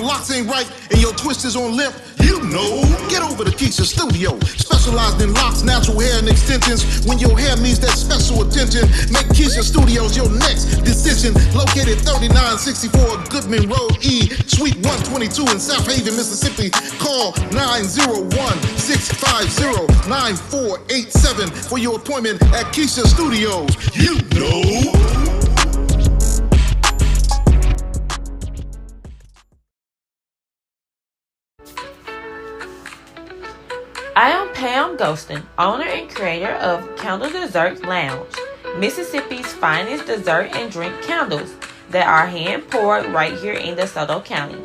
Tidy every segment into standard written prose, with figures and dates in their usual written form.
locks ain't right and your twist is on limp, you know, get over to Keisha Studio. Specialized in locks, natural hair, and extensions. When your hair needs that special attention, make Keisha Studios your next decision. Located 3964 Goodman Road E, Suite 122 in South Haven, Mississippi. Call 901-650-9487 for your appointment at Keisha Studios. You know. I am Pam Ghostin, owner and creator of Candle Dessert Lounge, Mississippi's finest dessert and drink candles that are hand poured right here in DeSoto County.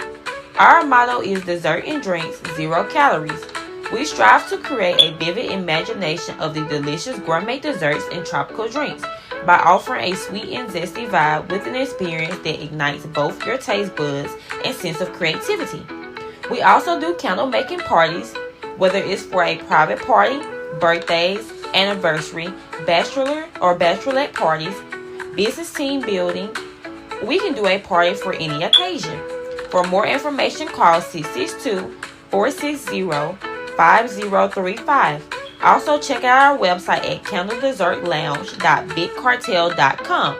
Our motto is dessert and drinks, 0 calories. We strive to create a vivid imagination of the delicious gourmet desserts and tropical drinks by offering a sweet and zesty vibe with an experience that ignites both your taste buds and sense of creativity. We also do candle making parties, whether it's for a private party, birthdays, anniversary, bachelor or bachelorette parties, business team building. We can do a party for any occasion. For more information, call 662-460-5035. Also, check out our website at candledessertlounge.bigcartel.com.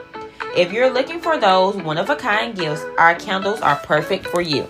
If you're looking for those one-of-a-kind gifts, our candles are perfect for you.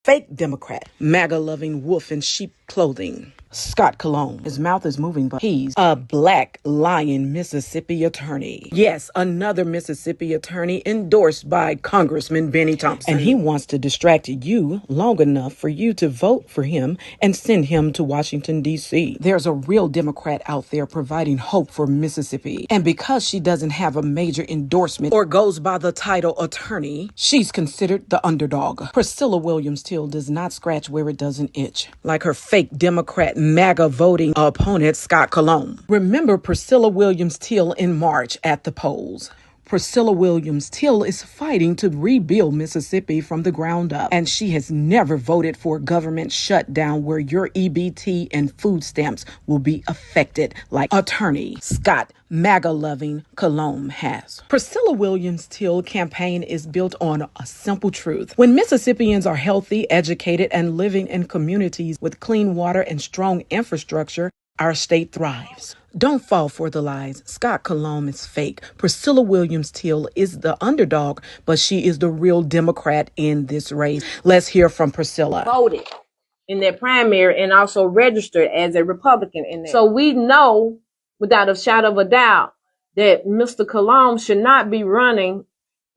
Fake Democrat, MAGA-loving wolf in sheep clothing. Scott Cologne. His mouth is moving, but he's a black lion Mississippi attorney. Yes, another Mississippi attorney endorsed by Congressman Benny Thompson. And he wants to distract you long enough for you to vote for him and send him to Washington, D.C. There's a real Democrat out there providing hope for Mississippi. And because she doesn't have a major endorsement or goes by the title attorney, she's considered the underdog. Priscilla Williams Till does not scratch where it doesn't itch, like her fake Democrat MAGA voting opponent, Scott Cologne. Remember Priscilla Williams Till in March at the polls. Priscilla Williams Till is fighting to rebuild Mississippi from the ground up, and she has never voted for a government shutdown where your EBT and food stamps will be affected like attorney Scott MAGA-loving Cologne has. Priscilla Williams Till campaign is built on a simple truth. When Mississippians are healthy, educated, and living in communities with clean water and strong infrastructure, our state thrives. Don't fall for the lies. Scott Cologne is fake. Priscilla Williams Till is the underdog, but she is the real Democrat in this race. Let's hear from Priscilla. Voted in their primary and also registered as a Republican in there. So we know without a shadow of a doubt that Mr. Cologne should not be running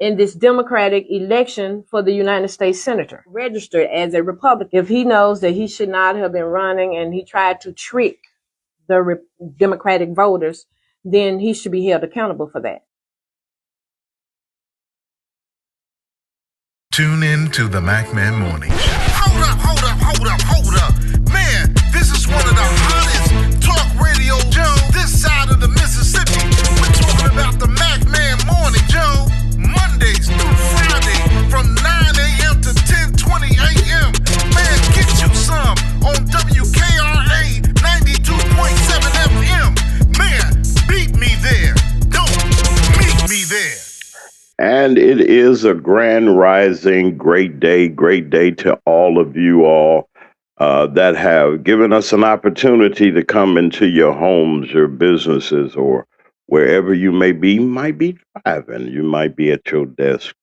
in this Democratic election for the United States Senator. Registered as a Republican. If he knows that he should not have been running and he tried to trick the Democratic voters, then he should be held accountable for that. Tune in to the Mack Man Morning Show. Hold up. Man, this is one of the hottest talk radio shows this side of the Mississippi. We're talking about the Mack Man Morning Show, Mondays through Friday from 9 a.m. to 10:20 a.m. Man, get you some on WKRA 92.7 FM. Man, beat me there. Don't meet me there. And it is a grand rising, great day to all of you all that have given us an opportunity to come into your homes, your businesses, or wherever you might be driving. You might be at your desk.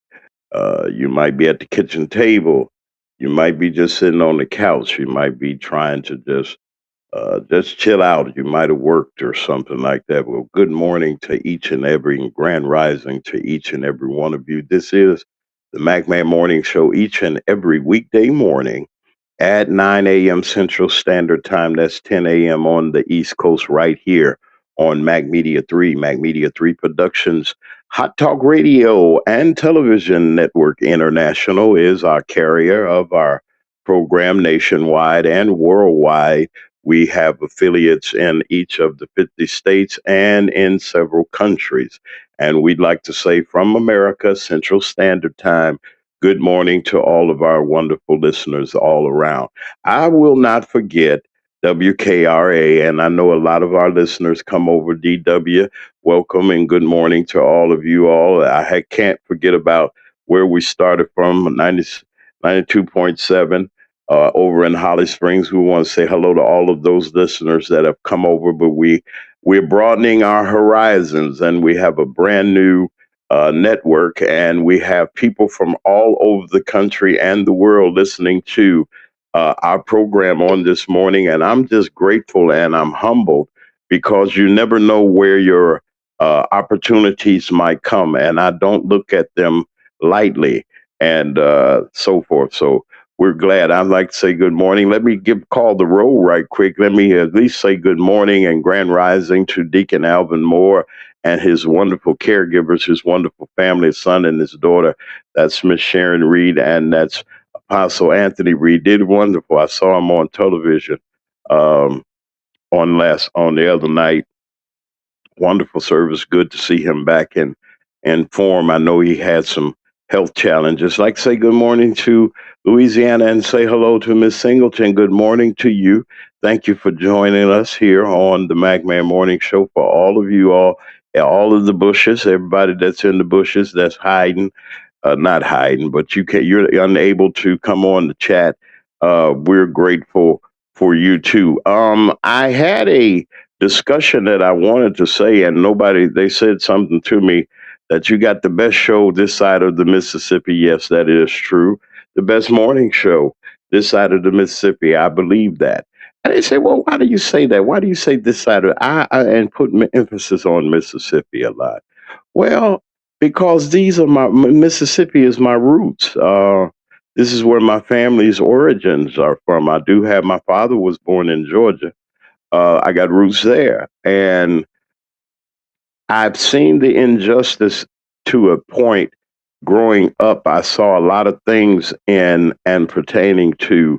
You might be at the kitchen table. You might be just sitting on the couch. You might be trying to just chill out. You might have worked or something like that. Well, good morning to each and every grand rising to each and every one of you. This is the Mack Man Morning Show each and every weekday morning at 9 a.m. Central Standard Time. That's 10 a.m. on the East Coast right here on Mack Media 3 Productions. Hot Talk Radio and Television Network International is our carrier of our program nationwide and worldwide. We have affiliates in each of the 50 states and in several countries. And we'd like to say from America, Central Standard Time, good morning to all of our wonderful listeners all around. I will not forget WKRA, and I know a lot of our listeners come over DW welcome and good morning to all of you all. Can't forget about where we started from, 92.7 over in Holly Springs. We want to say hello to all of those listeners that have come over, but we're broadening our horizons and we have a brand new network, and we have people from all over the country and the world listening to our program on this morning. And I'm just grateful and I'm humbled because you never know where your opportunities might come, and I don't look at them lightly, and so forth. So we're glad. I'd like to say good morning. Let me call the roll right quick. Let me at least say good morning and grand rising to Deacon Alvin Moore and his wonderful caregivers, his wonderful family, his son and his daughter. That's Miss Sharon Reed, and that's Apostle Anthony Reed. Did wonderful. I saw him on television um, on the other night. Wonderful service. Good to see him back in form. I know he had some health challenges. Like say good morning to Louisiana and say hello to Miss Singleton. Good morning to you. Thank you for joining us here on the Mac Man Morning Show. For all of you all of the bushes, everybody that's in the bushes that's hiding, not hiding, but you're unable to come on the chat. We're grateful for you too. I had a discussion that I wanted to say, and they said something to me that you got the best show this side of the Mississippi. Yes, that is true. The best morning show this side of the Mississippi. I believe that. And they say, well, why do you say that? Why do you say this side of and put emphasis on Mississippi a lot? Well, because these are Mississippi is my roots. This is where my family's origins are from. I do have my father was born in Georgia. I got roots there, and I've seen the injustice to a point. Growing up, I saw a lot of things in and pertaining to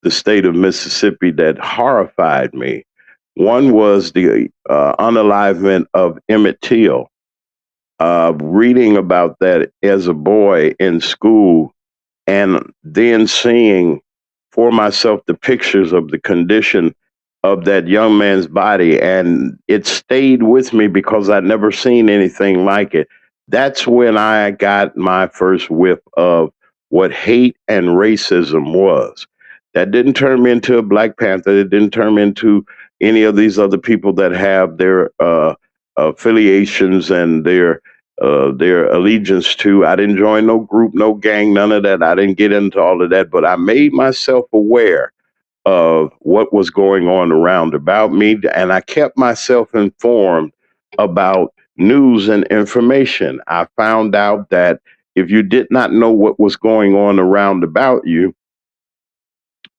the state of Mississippi that horrified me. One was the unalivement of Emmett Till. Reading about that as a boy in school, and then seeing for myself the pictures of the condition of that young man's body, and it stayed with me because I'd never seen anything like it. That's when I got my first whiff of what hate and racism was. That didn't turn me into a Black Panther. It didn't turn me into any of these other people that have their affiliations and their allegiance to. I didn't join no group, no gang, none of that. I didn't get into all of that, but I made myself aware of what was going on around about me, and I kept myself informed about news and information. I found out that if you did not know what was going on around about you,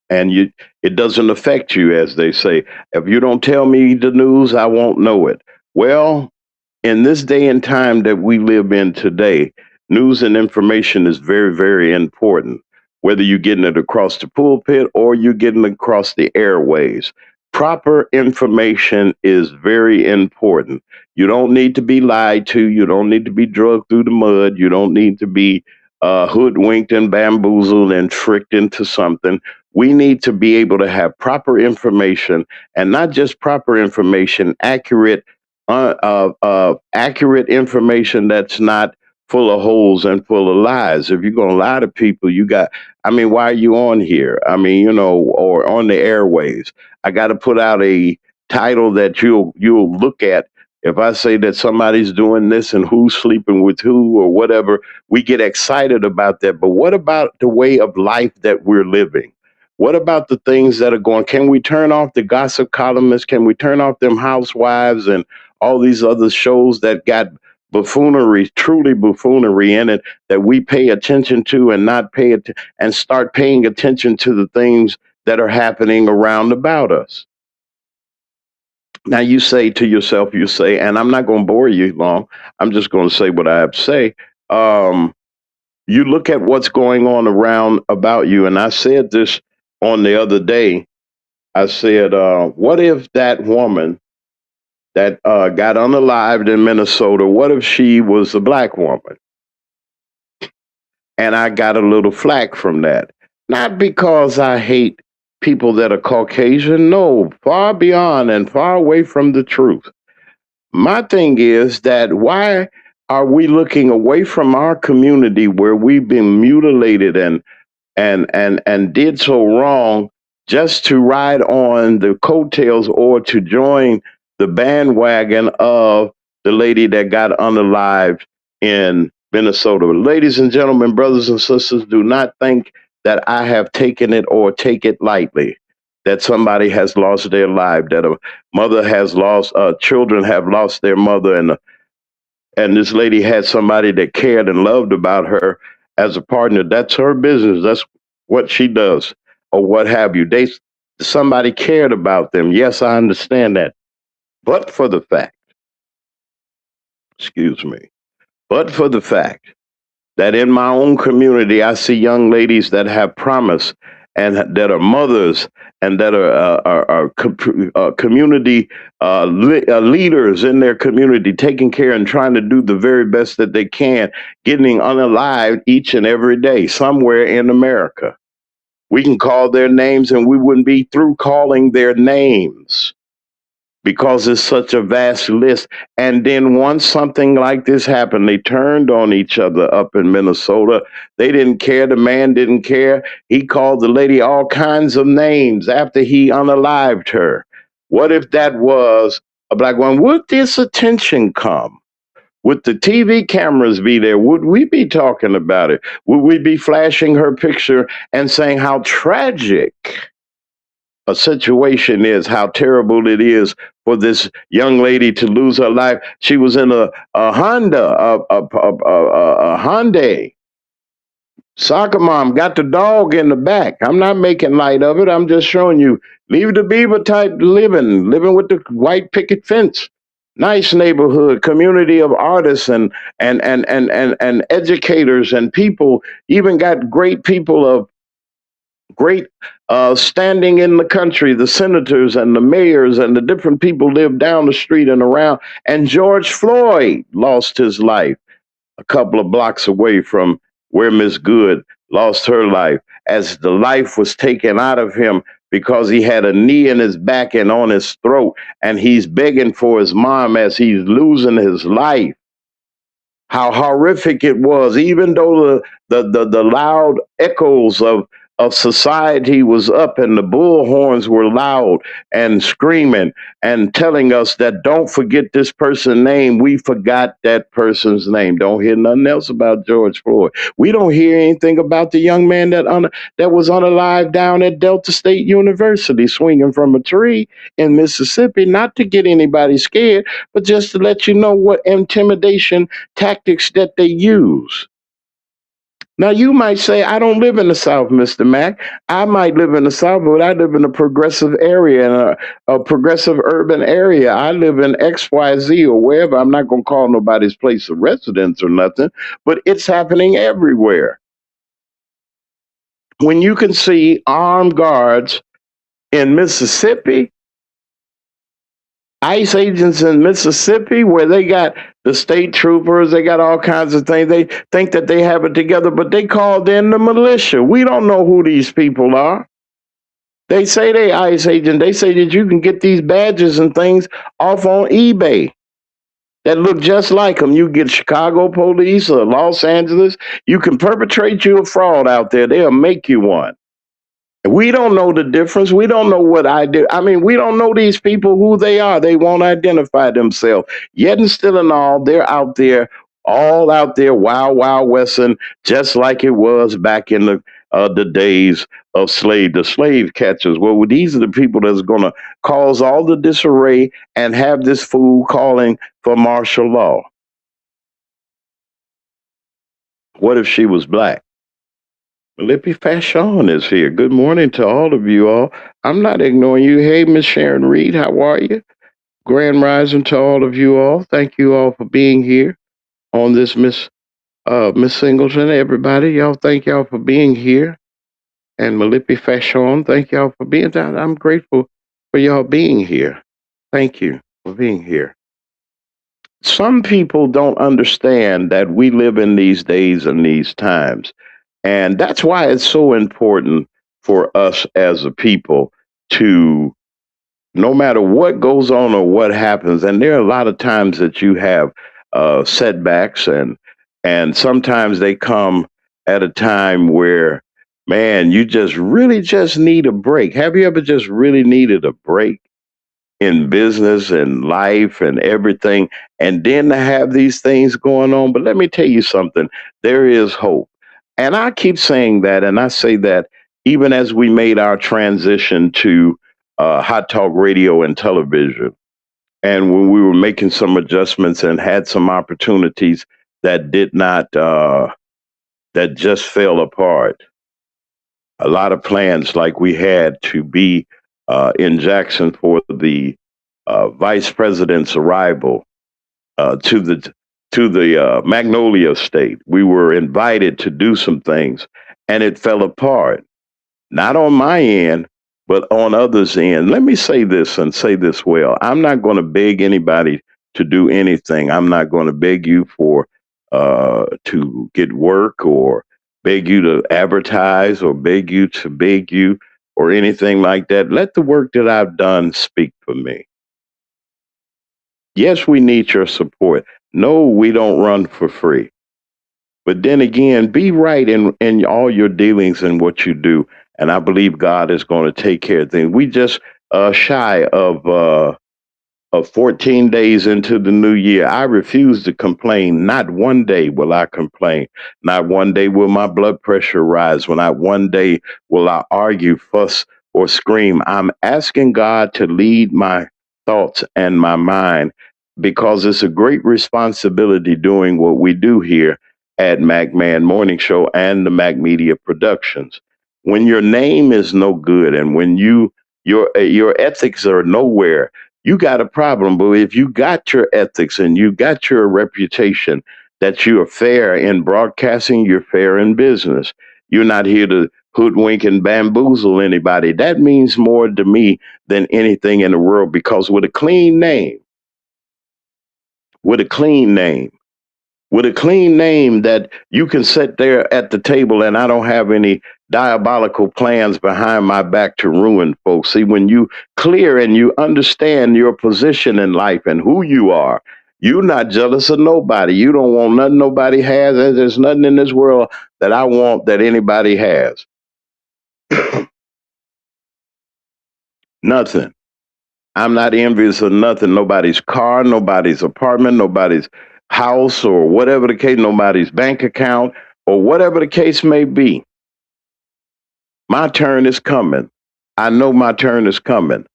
and it doesn't affect you, as they say. If you don't tell me the news, I won't know it. Well, in this day and time that we live in today, news and information is very, very important. Whether you're getting it across the pulpit or you're getting it across the airways, proper information is very important. You don't need to be lied to. You don't need to be drugged through the mud. You don't need to be hoodwinked and bamboozled and tricked into something. We need to be able to have proper information, and not just proper information, accurate information that's not full of holes and full of lies. If you're going to lie to people, I mean, why are you on here? I mean, or on the airways. I got to put out a title that you'll look at. If I say that somebody's doing this and who's sleeping with who or whatever, we get excited about that. But what about the way of life that we're living? What about the things that are going? Can we turn off the gossip columnists? Can we turn off them housewives and all these other shows that got buffoonery, truly buffoonery in it, that we pay attention to and not pay it and start paying attention to the things that are happening around about us? Now you say to yourself, and I'm not going to bore you long. I'm just going to say what I have to say. You look at what's going on around about you, and I said this on the other day. I said, what if that woman that got unalived in Minnesota, what if she was a black woman? And I got a little flack from that. Not because I hate people that are Caucasian, no, far beyond and far away from the truth. my thing is that why are we looking away from our community where we've been mutilated and did so wrong just to ride on the coattails or to join the bandwagon of the lady that got unalived in Minnesota. Ladies and gentlemen, brothers and sisters, do not think that I have taken it or take it lightly. That somebody has lost their life, that a mother has lost, children have lost their mother, and this lady had somebody that cared and loved about her as a partner. That's her business. That's what she does, or what have you. Somebody cared about them. Yes, I understand that. But for the fact, excuse me, but for the fact that in my own community, I see young ladies that have promise and that are mothers and that are community leaders in their community, taking care and trying to do the very best that they can, getting unalived each and every day somewhere in America. We can call their names and we wouldn't be through calling their names because it's such a vast list. And then once something like this happened, they turned on each other up in Minnesota. They didn't care. The man didn't care. He called the lady all kinds of names after he unalived her. What if that was a black woman? Would this attention come? Would the TV cameras be there? Would we be talking about it? Would we be flashing her picture and saying how tragic a situation is, how terrible it is for this young lady to lose her life? She was in a Honda, a Hyundai. Soccer mom got the dog in the back. I'm not making light of it. I'm just showing you leave the beaver type living with the white picket fence. Nice neighborhood, community of artists and educators and people. Even got great people of great standing in the country. The senators and the mayors and the different people live down the street and around. And George Floyd lost his life a couple of blocks away from where Miss Good lost her life, as the life was taken out of him because he had a knee in his back and on his throat, and he's begging for his mom as he's losing his life. How horrific it was, even though the loud echoes of society was up and the bullhorns were loud and screaming and telling us that don't forget this person's name. We forgot that person's name. Don't hear nothing else about George Floyd. We don't hear anything about the young man that was unalive down at Delta State University swinging from a tree in Mississippi, not to get anybody scared, but just to let you know what intimidation tactics that they use. Now, you might say, I don't live in the South, Mr. Mack. I might live in the South, but I live in a progressive area, in a progressive urban area. I live in XYZ or wherever. I'm not going to call nobody's place of residence or nothing, but it's happening everywhere. When you can see armed guards in Mississippi, ICE agents in Mississippi, where they got the state troopers, they got all kinds of things. They think that they have it together, but they called in the militia. We don't know who these people are. They say they ICE agent. They say that you can get these badges and things off on eBay that look just like them. You get Chicago police or Los Angeles. You can perpetrate you a fraud out there. They'll make you one. We don't know the difference. We don't know what I do. I mean, we don't know these people, who they are. They won't identify themselves. Yet and still and all, they're out there, all out there, wild, wild western, just like it was back in the days of the slave catchers. Well, these are the people that's going to cause all the disarray and have this fool calling for martial law. What if she was black? Lippy Fashion is here. Good morning to all of you all. I'm not ignoring you. Hey, Miss Sharon Reed, how are you? Grand rising to all of you all. Thank you all for being here on this Miss Singleton. Everybody, y'all, thank y'all for being here. And Lippy Fashion, thank y'all for being down. I'm grateful for y'all being here. Thank you for being here. Some people don't understand that we live in these days and these times. And that's why it's so important for us as a people to no matter what goes on or what happens, and there are a lot of times that you have setbacks, and sometimes they come at a time where, man, you just really just need a break. Have you ever just really needed a break in business and life and everything, and then to have these things going on? But let me tell you something, there is hope. And I keep saying that, and I say that even as we made our transition to hot talk radio and television, and when we were making some adjustments and had some opportunities that did not, that just fell apart. A lot of plans, like we had to be in Jackson for the vice president's arrival to the Magnolia State. We were invited to do some things, and it fell apart. Not on my end, but on others' end. Let me say this and say this well. I'm not going to beg anybody to do anything. I'm not going to beg you for to get work, or beg you to advertise, or beg you or anything like that. Let the work that I've done speak for me. Yes, we need your support. No, we don't run for free. But then again, be right in all your dealings and what you do. And I believe God is going to take care of things. We just shy of 14 days into the new year. I refuse to complain. Not one day will I complain. Not one day will my blood pressure rise. Not one day will I argue, fuss, or scream. I'm asking God to lead my thoughts and my mind, because it's a great responsibility doing what we do here at Mack Man Morning Show and the Mack Media Productions. When your name is no good, and when your ethics are nowhere, you got a problem. But if you got your ethics and you got your reputation that you are fair in broadcasting, you're fair in business. You're not here to hoodwink and bamboozle anybody. That means more to me than anything in the world, because with a clean name, with a clean name, with a clean name that you can sit there at the table, and I don't have any diabolical plans behind my back to ruin folks. See, when you clear and you understand your position in life and who you are, you're not jealous of nobody. You don't want nothing nobody has. There's nothing in this world that I want that anybody has. Nothing. I'm not envious of nothing. Nobody's car, nobody's apartment, nobody's house, or whatever the case, nobody's bank account, or whatever the case may be. My turn is coming. I know my turn is coming.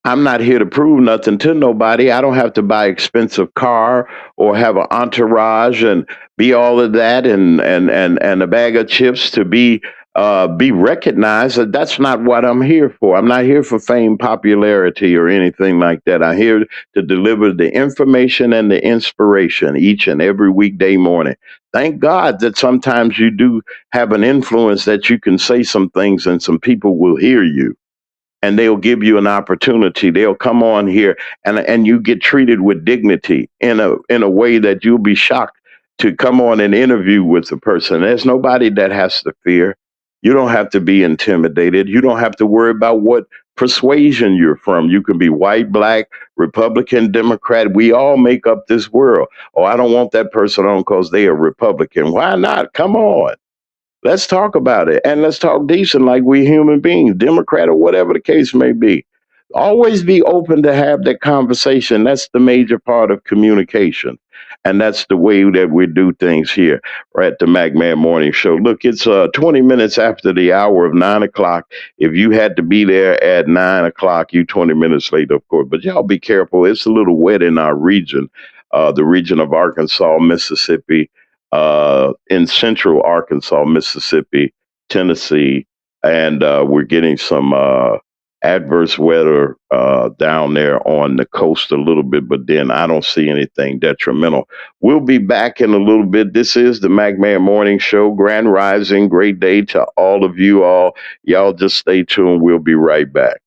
I'm not here to prove nothing to nobody. I don't have to buy expensive car or have an entourage and be all of that, and a bag of chips to be recognized. That's not what I'm here for. I'm not here for fame, popularity, or anything like that. I'm here to deliver the information and the inspiration each and every weekday morning. Thank God that sometimes you do have an influence that you can say some things and some people will hear you, and they'll give you an opportunity. They'll come on here, and you get treated with dignity in a way that you'll be shocked to come on and interview with the person. There's nobody that has to fear. You don't have to be intimidated. You don't have to worry about what persuasion you're from. You can be white, black, Republican, Democrat. We all make up this world. Oh, I don't want that person on because they are Republican. Why not? Come on. Let's talk about it, and let's talk decent like we human beings, Democrat or whatever the case may be. Always be open to have that conversation. That's the major part of communication. And that's the way that we do things here right at the Mack Man Morning Show. Look, it's 20 minutes after the hour of 9 o'clock. If you had to be there at 9 o'clock, you 20 minutes late, of course. But y'all be careful. It's a little wet in our region, the region of Arkansas, Mississippi, in central Arkansas, Mississippi, Tennessee, and we're getting some adverse weather down there on the coast a little bit, but then I don't see anything detrimental. We'll be back in a little bit. This is the Mack Man Morning Show. Grand Rising, great day to all of you all. Y'all just stay tuned. We'll be right back.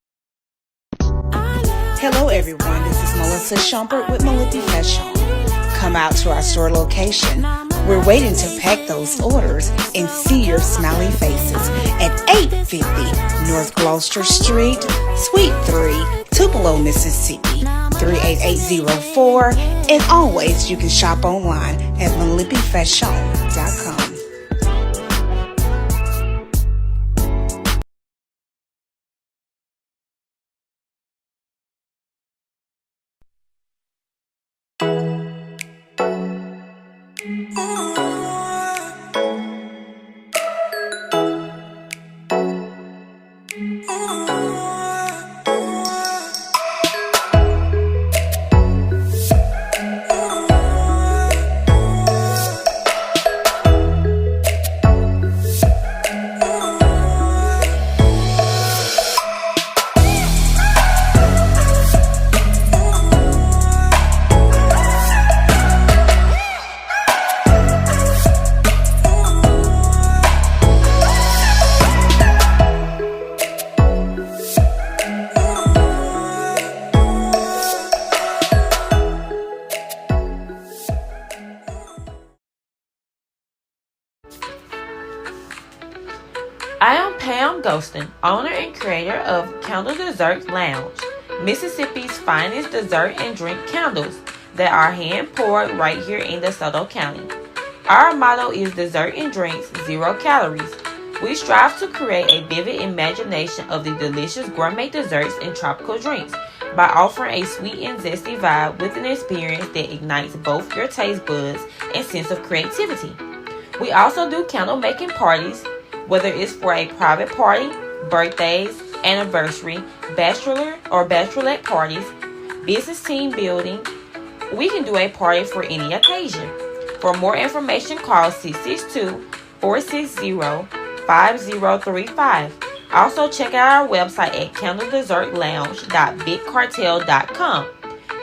Hello, everyone. This is Melissa Schumpert with Melody Fashion. Come out to our store location. We're waiting to pack those orders and see your smiley faces at 850 North Gloucester Street, Suite 3, Tupelo, Mississippi, 38804. And always you can shop online at MalippiFashion.com. I am Pam Ghostin, owner and creator of Candle Dessert Lounge, Mississippi's finest dessert and drink candles that are hand poured right here in DeSoto County. Our motto is dessert and drinks, 0 calories. We strive to create a vivid imagination of the delicious gourmet desserts and tropical drinks by offering a sweet and zesty vibe with an experience that ignites both your taste buds and sense of creativity. We also do candle making parties, whether it's for a private party, birthdays, anniversary, bachelor or bachelorette parties, business team building. We can do a party for any occasion. For more information, call 662-460-5035. Also, check out our website at candledessertlounge.bigcartel.com.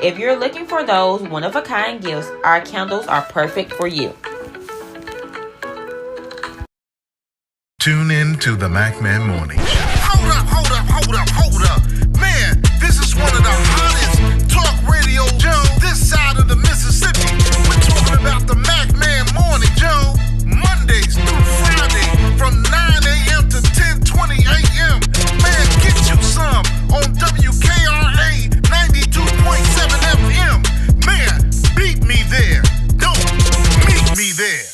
If you're looking for those one-of-a-kind gifts, our candles are perfect for you. Tune in to the Mack Man Morning Show. Hold up. Man, this is one of the hottest talk radio shows this side of the Mississippi. We're talking about the Mack Man Morning Show, Mondays through Friday from 9 a.m. to 10:20 a.m. Man, get you some on WKRA 92.7 FM. Man, beat me there. Don't meet me there.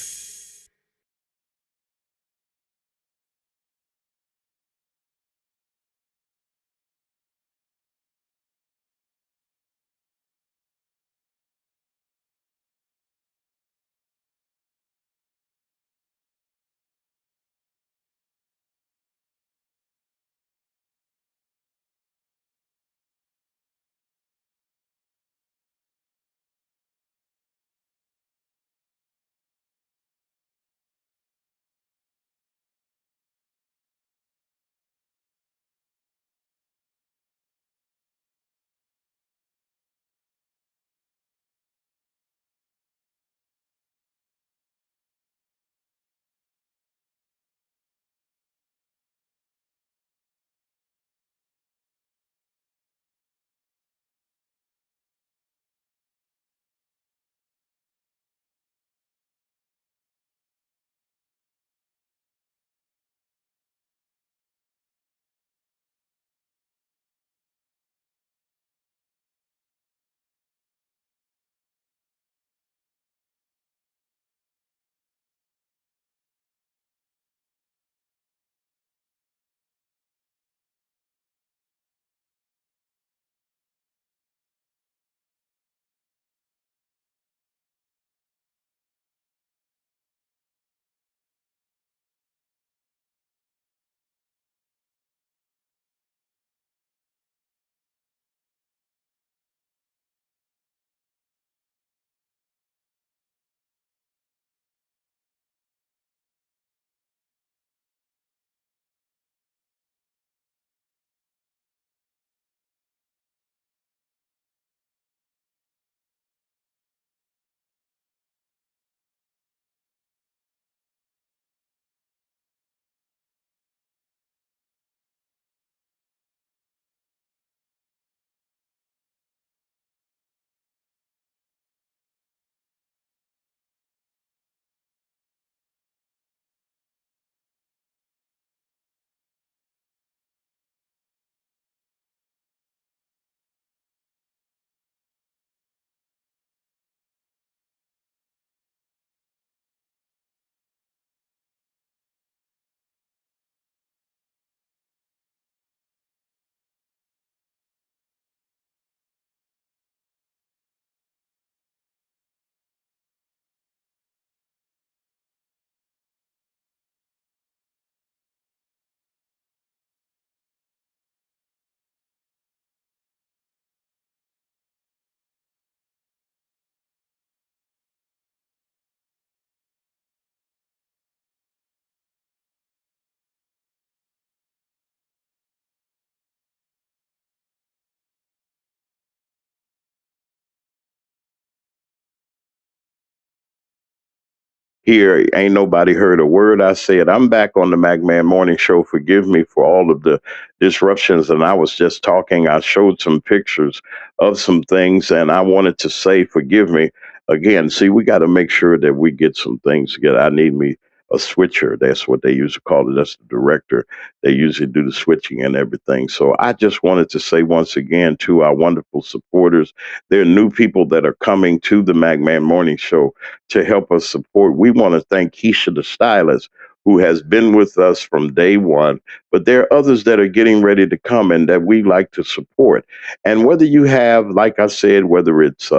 here. Ain't nobody heard a word I said. I'm back on the McMahon Morning Show. Forgive me for all of the disruptions. And I was just talking. I showed some pictures of some things, and I wanted to say, forgive me again. See, we got to make sure that we get some things together. I need me a switcher. That's what they used to call it. That's the director. They usually do the switching and everything. So I just wanted to say once again to our wonderful supporters, there are new people that are coming to the McMahon Morning Show to help us support. We want to thank Keisha the stylist, who has been with us from day one, but there are others that are getting ready to come and that we like to support. And whether you have, like I said, whether it's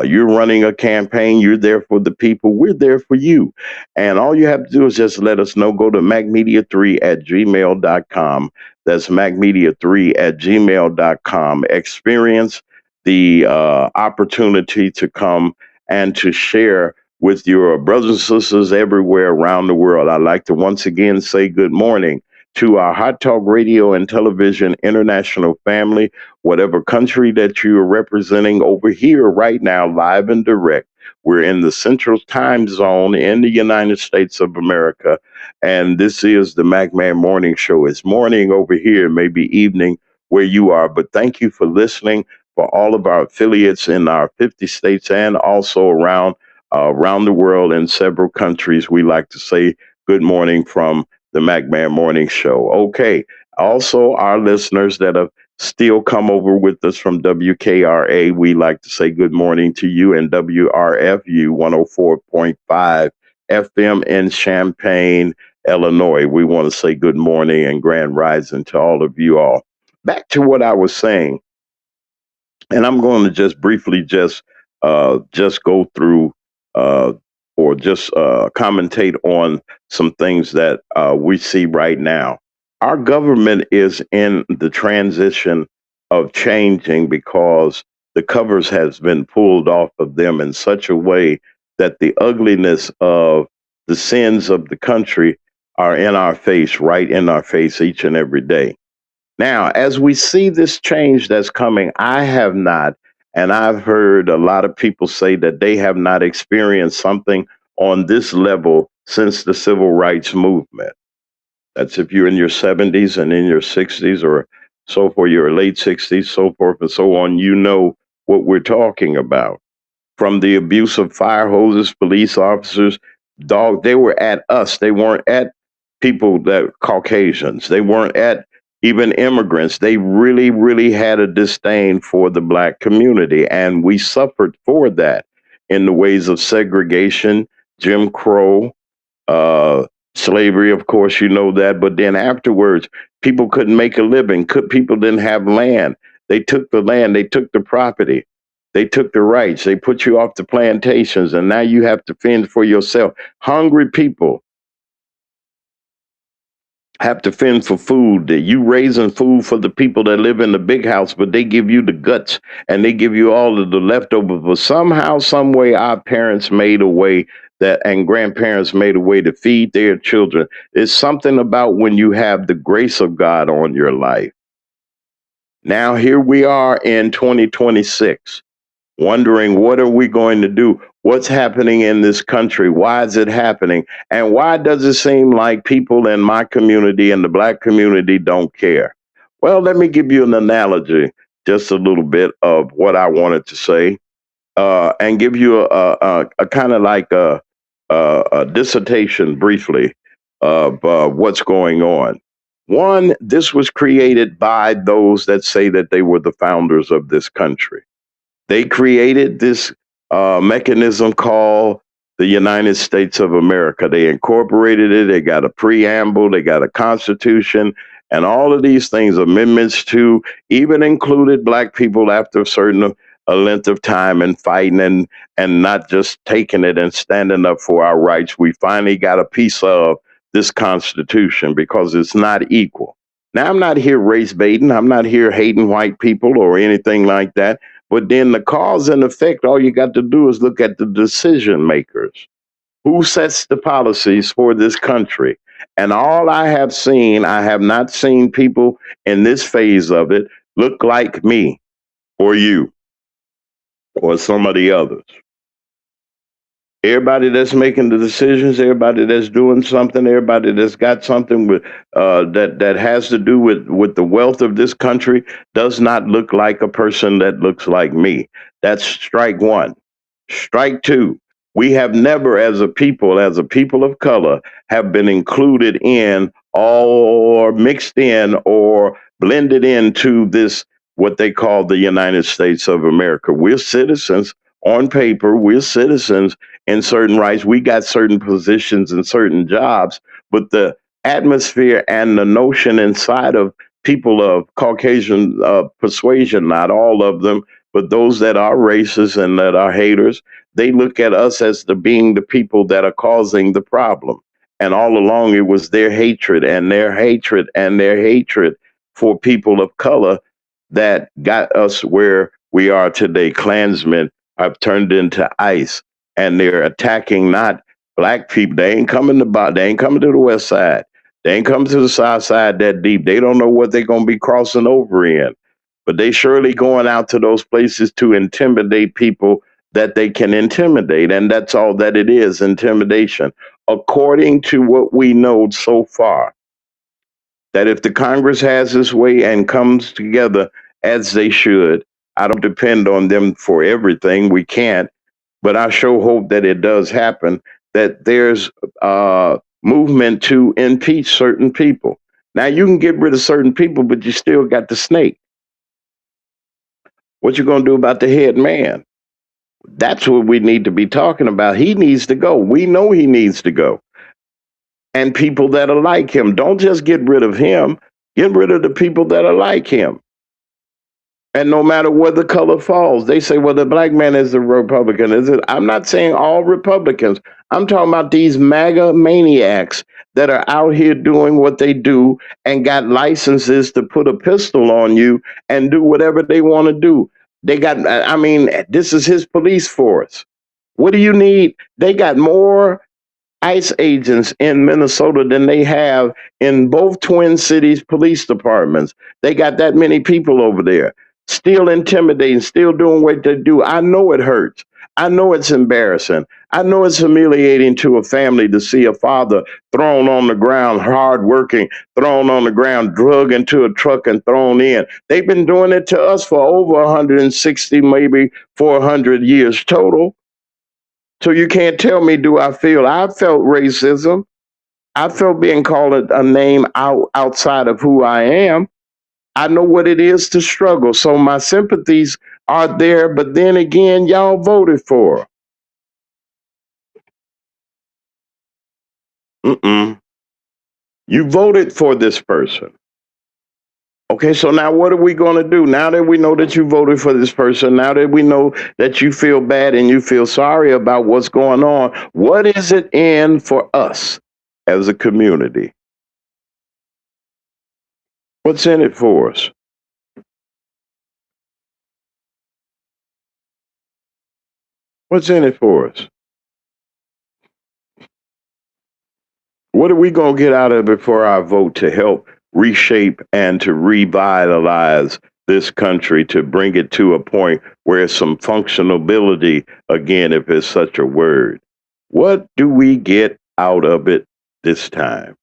you're running a campaign, you're there for the people, we're there for you. And all you have to do is just let us know. Go to macmedia3 at gmail.com. That's macmedia3 at gmail.com. Experience the opportunity to come and to share with your brothers and sisters everywhere around the world. I'd like to once again say good morning to our Hot Talk Radio and Television International family, whatever country that you are representing over here right now, live and direct. We're in the Central Time Zone in the United States of America, and this is the McMahon Morning Show. It's morning over here, maybe evening where you are, but thank you for listening. For all of our affiliates in our 50 states and also around the world in several countries, we like to say good morning from the McMahon Morning Show. Okay. Also, our listeners that have still come over with us from WKRA, we like to say good morning to you, and WRFU 104.5 FM in Champaign, Illinois. We want to say good morning and grand rising to all of you all. Back to what I was saying, and I'm going to just briefly just go through uh, or just commentate on some things that we see right now. Our government is in the transition of changing because the covers has been pulled off of them in such a way that the ugliness of the sins of the country are in our face, right in our face each and every day. Now, as we see this change that's coming, I have not, and I've heard a lot of people say that they have not experienced something on this level since the civil rights movement. That's if you're in your 70s and in your 60s or so for your late 60s, so forth and so on, you know what we're talking about. From the abuse of fire hoses, police officers, dog, they were at us. They weren't at people that Caucasians. They weren't at even immigrants. They really, really had a disdain for the black community. And we suffered for that in the ways of segregation, Jim Crow, uh, slavery, of course, you know that. But then afterwards, people couldn't make a living. People didn't have land. They took the land, they took the property, they took the rights, they put you off the plantations, and now you have to fend for yourself. Hungry people have to fend for food. That you raising food for the people that live in the big house, but they give you the guts and they give you all of the leftovers. But somehow, some way, our parents made a way that, and grandparents made a way to feed their children. It's something about when you have the grace of God on your life. Now here we are in 2026, wondering what are we going to do? What's happening in this country? Why is it happening? And why does it seem like people in my community and the black community don't care? Well, let me give you an analogy, just a little bit of what I wanted to say, and give you a kind of like a dissertation briefly of what's going on. One, this was created by those that say that they were the founders of this country. They created this mechanism called the United States of America. They incorporated it. They got a preamble. They got a constitution, and all of these things, amendments to, even included black people after a certain a length of time and fighting and not just taking it and standing up for our rights. We finally got a piece of this constitution because it's not equal. Now, I'm not here race baiting. I'm not here hating white people or anything like that. But then the cause and effect, all you got to do is look at the decision makers. Who sets the policies for this country? And all I have seen, I have not seen people in this phase of it look like me or you or some of the others. Everybody that's making the decisions, everybody that's doing something, everybody that's got something with that has to do with the wealth of this country does not look like a person that looks like me. That's strike one. Strike two. We have never, as a people of color, have been included in or mixed in or blended into this what they call the United States of America. We're citizens on paper. We're citizens in certain rights. We got certain positions and certain jobs, but the atmosphere and the notion inside of people of Caucasian persuasion, not all of them, but those that are racist and that are haters, they look at us as being the people that are causing the problem. And all along, it was their hatred and their hatred and their hatred for people of color that got us where we are today. Klansmen have turned into ICE, and they're attacking not black people. They ain't coming they ain't coming to the west side. They ain't coming to the south side that deep. They don't know what they're gonna be crossing over in. But they surely going out to those places to intimidate people that they can intimidate. And that's all that it is, intimidation. According to what we know so far, that if the Congress has its way and comes together as they should, I don't depend on them for everything. We can't, but I sure hope that it does happen. That there's movement to impeach certain people. Now you can get rid of certain people, but you still got the snake. What you gonna do about the head man? That's what we need to be talking about. He needs to go. We know he needs to go. And people that are like him. Don't just get rid of him. Get rid of the people that are like him. And no matter where the color falls, they say, well, the black man is the Republican. Is it? I'm not saying all Republicans. I'm talking about these MAGA maniacs that are out here doing what they do and got licenses to put a pistol on you and do whatever they want to do. They got, I mean, this is his police force. What do you need? They got more ICE agents in Minnesota than they have in both Twin Cities police departments. They got that many people over there, still intimidating, still doing what they do. I know it hurts. I know it's embarrassing. I know it's humiliating to a family to see a father thrown on the ground, hardworking, thrown on the ground, drug into a truck and thrown in. They've been doing it to us for over 160, maybe 400 years total. So you can't tell me, do I feel? I felt racism. I felt being called a name outside of who I am. I know what it is to struggle. So my sympathies are there, but then again, y'all voted for her. You voted for this person. Okay, so now what are we going to do? Now that we know that you voted for this person, now that we know that you feel bad and you feel sorry about what's going on, what is it in for us as a community? What's in it for us? What's in it for us? What are we going to get out of it for our vote to help reshape and to revitalize this country, to bring it to a point where some functionability, again, if it's such a word? What do we get out of it this time?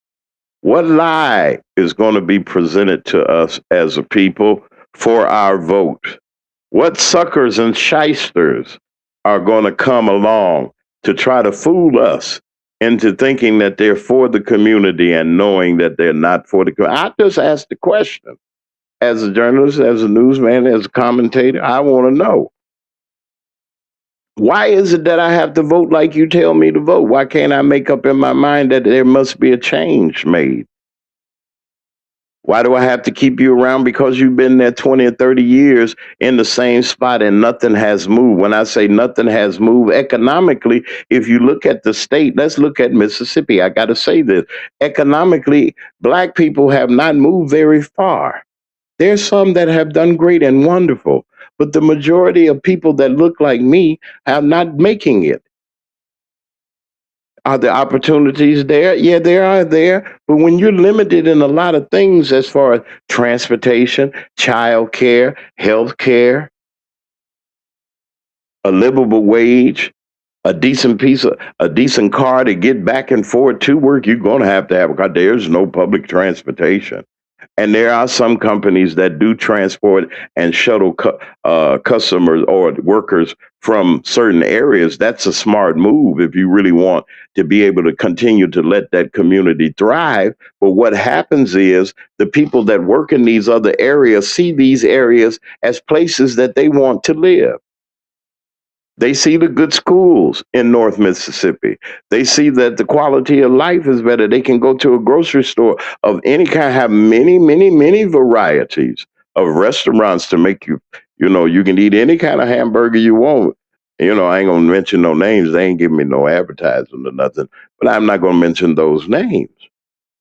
What lie is going to be presented to us as a people for our vote? What suckers and shysters are going to come along to try to fool us into thinking that they're for the community and knowing that they're not for the community? I just ask the question. As a journalist, as a newsman, as a commentator, I want to know. Why is it that I have to vote like you tell me to vote? Why can't I make up in my mind that there must be a change made? Why do I have to keep you around because you've been there 20 or 30 years in the same spot and nothing has moved? When I say nothing has moved economically, if you look at the state, let's look at Mississippi. I got to say this. Economically, black people have not moved very far. There's some that have done great and wonderful, but the majority of people that look like me are not making it. Are the opportunities there? Yeah, they are there. But when you're limited in a lot of things as far as transportation, child care, health care, a livable wage, a decent car to get back and forth to work, you're going to have a car. There's no public transportation. And there are some companies that do transport and shuttle customers or workers from certain areas. That's a smart move if you really want to be able to continue to let that community thrive. But what happens is the people that work in these other areas see these areas as places that they want to live. They see the good schools in North Mississippi. They see that the quality of life is better. They can go to a grocery store of any kind, have many, many, many varieties of restaurants to make you, you can eat any kind of hamburger you want. I ain't gonna mention no names. They ain't giving me no advertising or nothing, but I'm not gonna mention those names.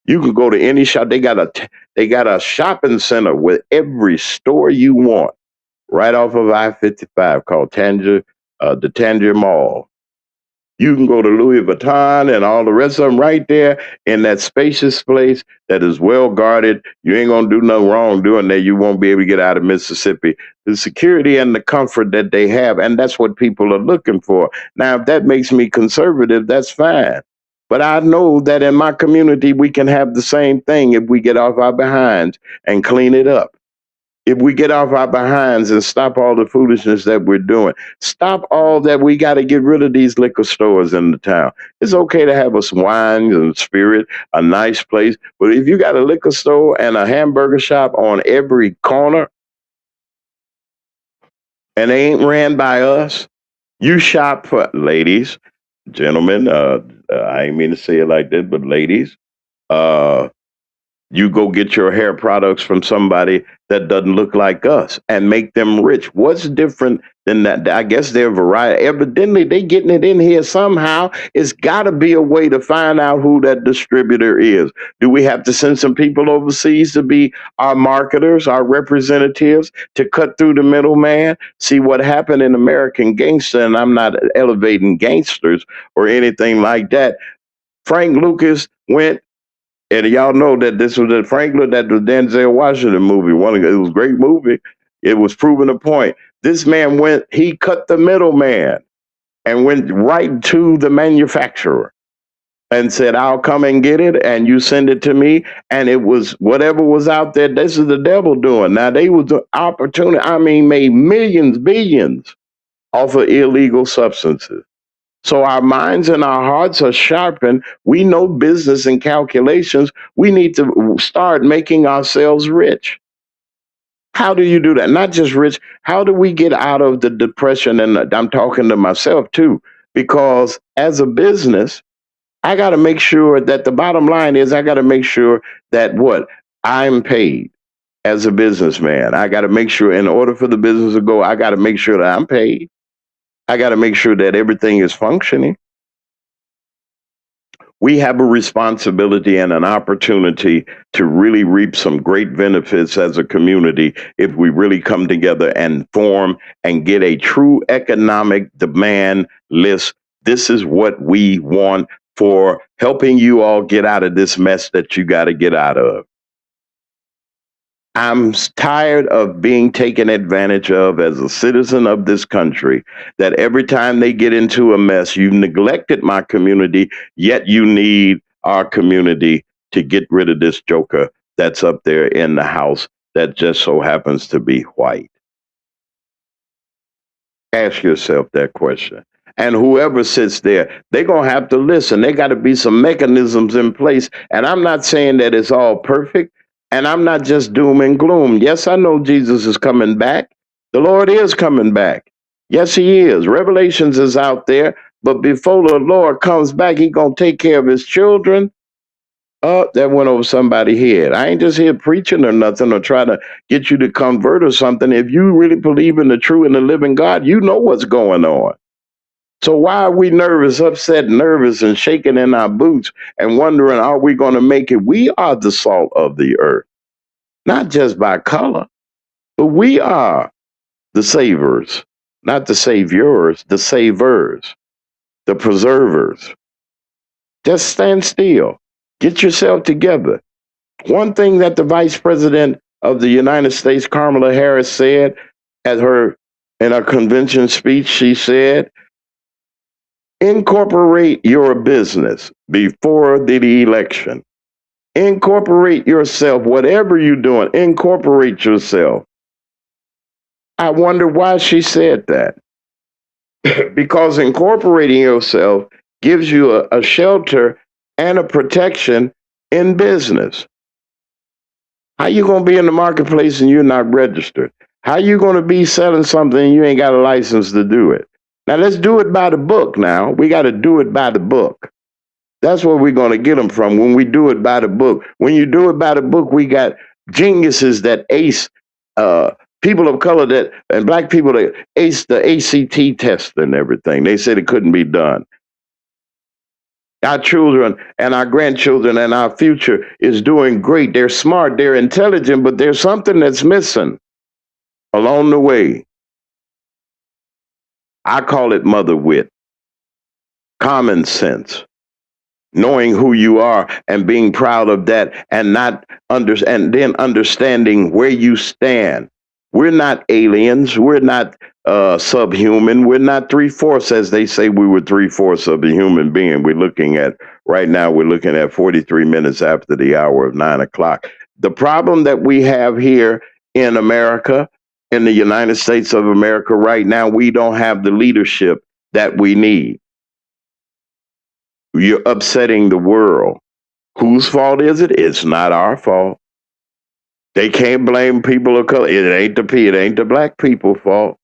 You can go to any shop. They got a shopping center with every store you want right off of I-55 called the Tangier Mall. You can go to Louis Vuitton and all the rest of them right there in that spacious place that is well guarded. You ain't gonna do no wrong doing that. You won't be able to get out of Mississippi. The security and the comfort that they have, and that's what people are looking for. Now, if that makes me conservative, that's fine. But I know that in my community, we can have the same thing if we get off our behinds and clean it up. If we get off our behinds and stop all the foolishness that we're doing, stop all that, we got to get rid of these liquor stores in the town. It's okay to have us wine and spirit, a nice place. But if you got a liquor store and a hamburger shop on every corner and they ain't ran by us, you shop for ladies, gentlemen. I ain't mean to say it like that, but ladies, uh, you go get your hair products from somebody that doesn't look like us and make them rich. What's different than that? I guess they're variety. Evidently, they getting it in here somehow. It's got to be a way to find out who that distributor is. Do we have to send some people overseas to be our marketers, our representatives, to cut through the middleman? See what happened in American Gangster, and I'm not elevating gangsters or anything like that. Frank Lucas went. And y'all know that this was that was Denzel Washington movie. It was a great movie. It was proving a point. This man he cut the middleman and went right to the manufacturer and said, I'll come and get it and you send it to me. And it was whatever was out there. This is the devil doing. Now they was the opportunity. Made millions, billions off of illegal substances. So our minds and our hearts are sharpened. We know business and calculations. We need to start making ourselves rich. How do you do that? Not just rich. How do we get out of the depression? And I'm talking to myself too, because as a business, I got to make sure that the bottom line is I got to make sure that I'm paid as a businessman. I got to make sure in order for the business to go, I got to make sure that I'm paid. I got to make sure that everything is functioning. We have a responsibility and an opportunity to really reap some great benefits as a community if we really come together and form and get a true economic demand list. This is what we want for helping you all get out of this mess that you got to get out of. I'm tired of being taken advantage of as a citizen of this country, that every time they get into a mess, you've neglected my community, yet you need our community to get rid of this joker that's up there in the house that just so happens to be white. Ask yourself that question. And whoever sits there, they're going to have to listen. There got to be some mechanisms in place. And I'm not saying that it's all perfect. And I'm not just doom and gloom. Yes, I know Jesus is coming back. The Lord is coming back. Yes, he is. Revelations is out there. But before the Lord comes back, he's going to take care of his children. Oh, that went over somebody's head. I ain't just here preaching or nothing or trying to get you to convert or something. If you really believe in the true and the living God, you know what's going on. So why are we nervous and shaking in our boots and wondering, are we going to make it? We are the salt of the earth, not just by color, but we are the savers, not the saviors, the savers, the preservers. Just stand still. Get yourself together. One thing that the Vice President of the United States, Kamala Harris, said in her convention speech, she said, Incorporate your business before the election. Incorporate yourself, whatever you're doing, incorporate yourself. I wonder why she said that. Because incorporating yourself gives you a shelter and a protection in business. How you going to be in the marketplace and you're not registered? How you going to be selling something and you ain't got a license to do it? Now let's do it by the book now. We got to do it by the book. That's where we're going to get them from when we do it by the book. When you do it by the book, we got geniuses that ace, people of color that, and black people that ace the ACT test and everything. They said it couldn't be done. Our children and our grandchildren and our future is doing great. They're smart, they're intelligent, but there's something that's missing along the way. I call it mother wit, common sense, knowing who you are and being proud of that and and then understanding where you stand. We're not aliens. We're not subhuman. We're not three-fourths, as they say we were three-fourths of a human being. Right now, we're looking at 43 minutes after the hour of 9 o'clock. The problem that we have here in America, in the United States of America right now, we don't have the leadership that we need. You're upsetting the world. Whose fault is it? It's not our fault. They can't blame people of color. It ain't the black people's fault.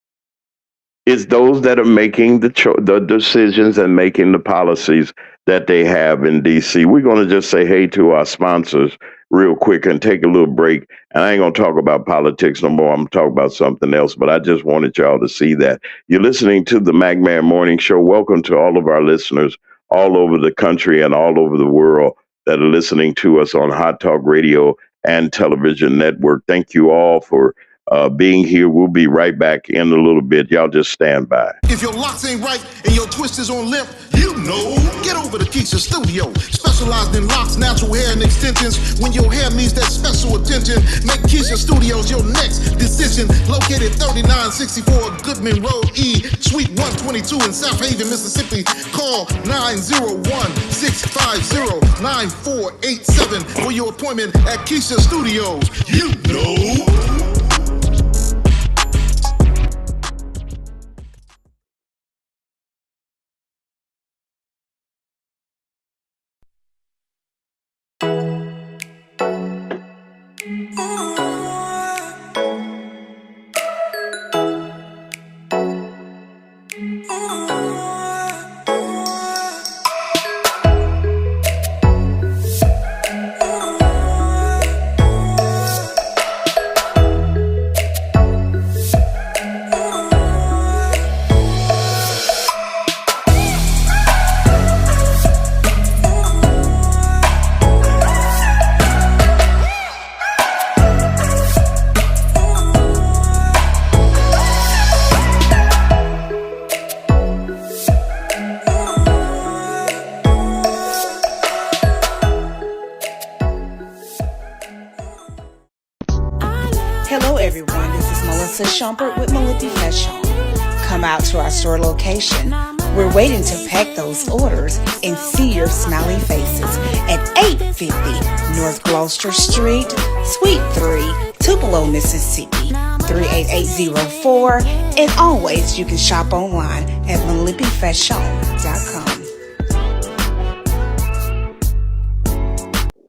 It's those that are making the decisions and making the policies that they have in D.C. We're going to just say hey to our sponsors real quick and take a little break. And I ain't going to talk about politics no more. I'm going to talk about something else, but I just wanted y'all to see that. You're listening to the Mack Man Morning Show. Welcome to all of our listeners all over the country and all over the world that are listening to us on Hot Talk Radio and Television Network. Thank you all for being here. We'll be right back in a little bit. Y'all just stand by. If your locks ain't right and your twist is on limp, you know, get over to Keisha Studio. Specialized in locks, natural hair, and extensions. When your hair needs that special attention, make Keisha Studios your next decision. Located 3964 Goodman Road E, Suite 122 in South Haven, Mississippi. Call 901-650-9487 for your appointment at Keisha Studios. You know. Hello everyone, this is Melissa Schumpert with Melody Fashion. Come out to our store location. We're waiting to pack those orders and see your smiling faces at 850 North Gloucester Street, Suite 3, Tupelo, Mississippi, 38804. And always you can shop online at melipifashion.com.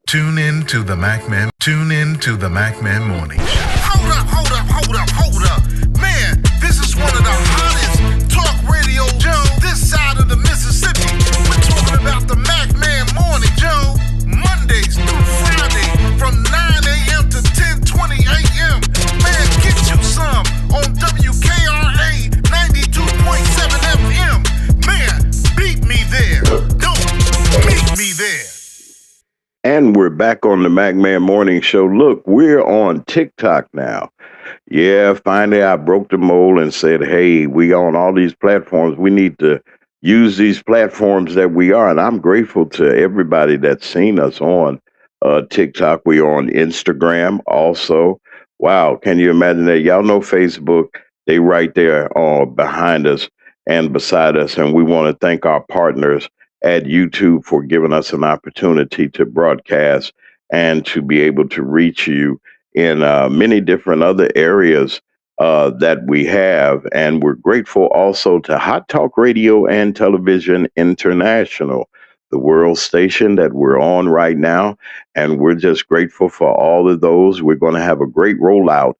Tune in to the Mack Man Morning Show. Hold up. Man, this is one of the hottest talk radio shows this side of the Mississippi. We're talking about the Mack Man Morning Show, Mondays through Friday from 9 a.m. to 10:20 a.m. Man, get you some on WKRA 92.7 FM. Man, beat me there. Don't meet me there. And we're back on the Mack Man Morning Show. Look, we're on TikTok now. Yeah, finally I broke the mold and said, hey, we on all these platforms. We need to use these platforms that we are. And I'm grateful to everybody that's seen us on TikTok. We're on Instagram also. Wow, can you imagine that? Y'all know Facebook. They right there behind us. and beside us. And we want to thank our partners at YouTube for giving us an opportunity to broadcast and to be able to reach you in many different other areas that we have. And we're grateful also to Hot Talk Radio and Television International, the world station that we're on right now. And we're just grateful for all of those. We're going to have a great rollout,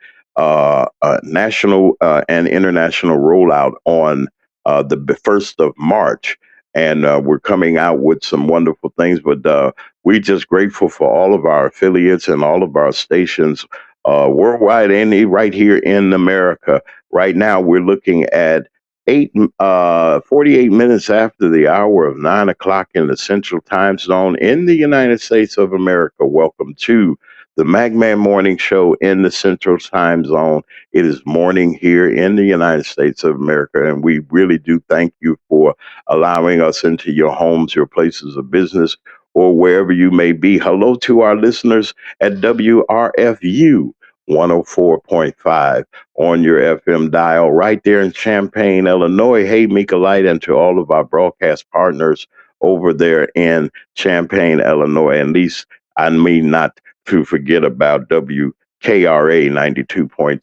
national and international rollout on the 1st of March. And we're coming out with some wonderful things. But we're just grateful for all of our affiliates and all of our stations worldwide and right here in America. Right now, we're looking at 48 minutes after the hour of 9 o'clock in the Central Time Zone in the United States of America. Welcome to the Magman Morning Show in the Central Time Zone. It is morning here in the United States of America, and we really do thank you for allowing us into your homes, your places of business, or wherever you may be. Hello to our listeners at WRFU 104.5 on your FM dial right there in Champaign, Illinois. Hey, Mika Light, and to all of our broadcast partners over there in Champaign, Illinois. At least I mean not to forget about WKRA 92.7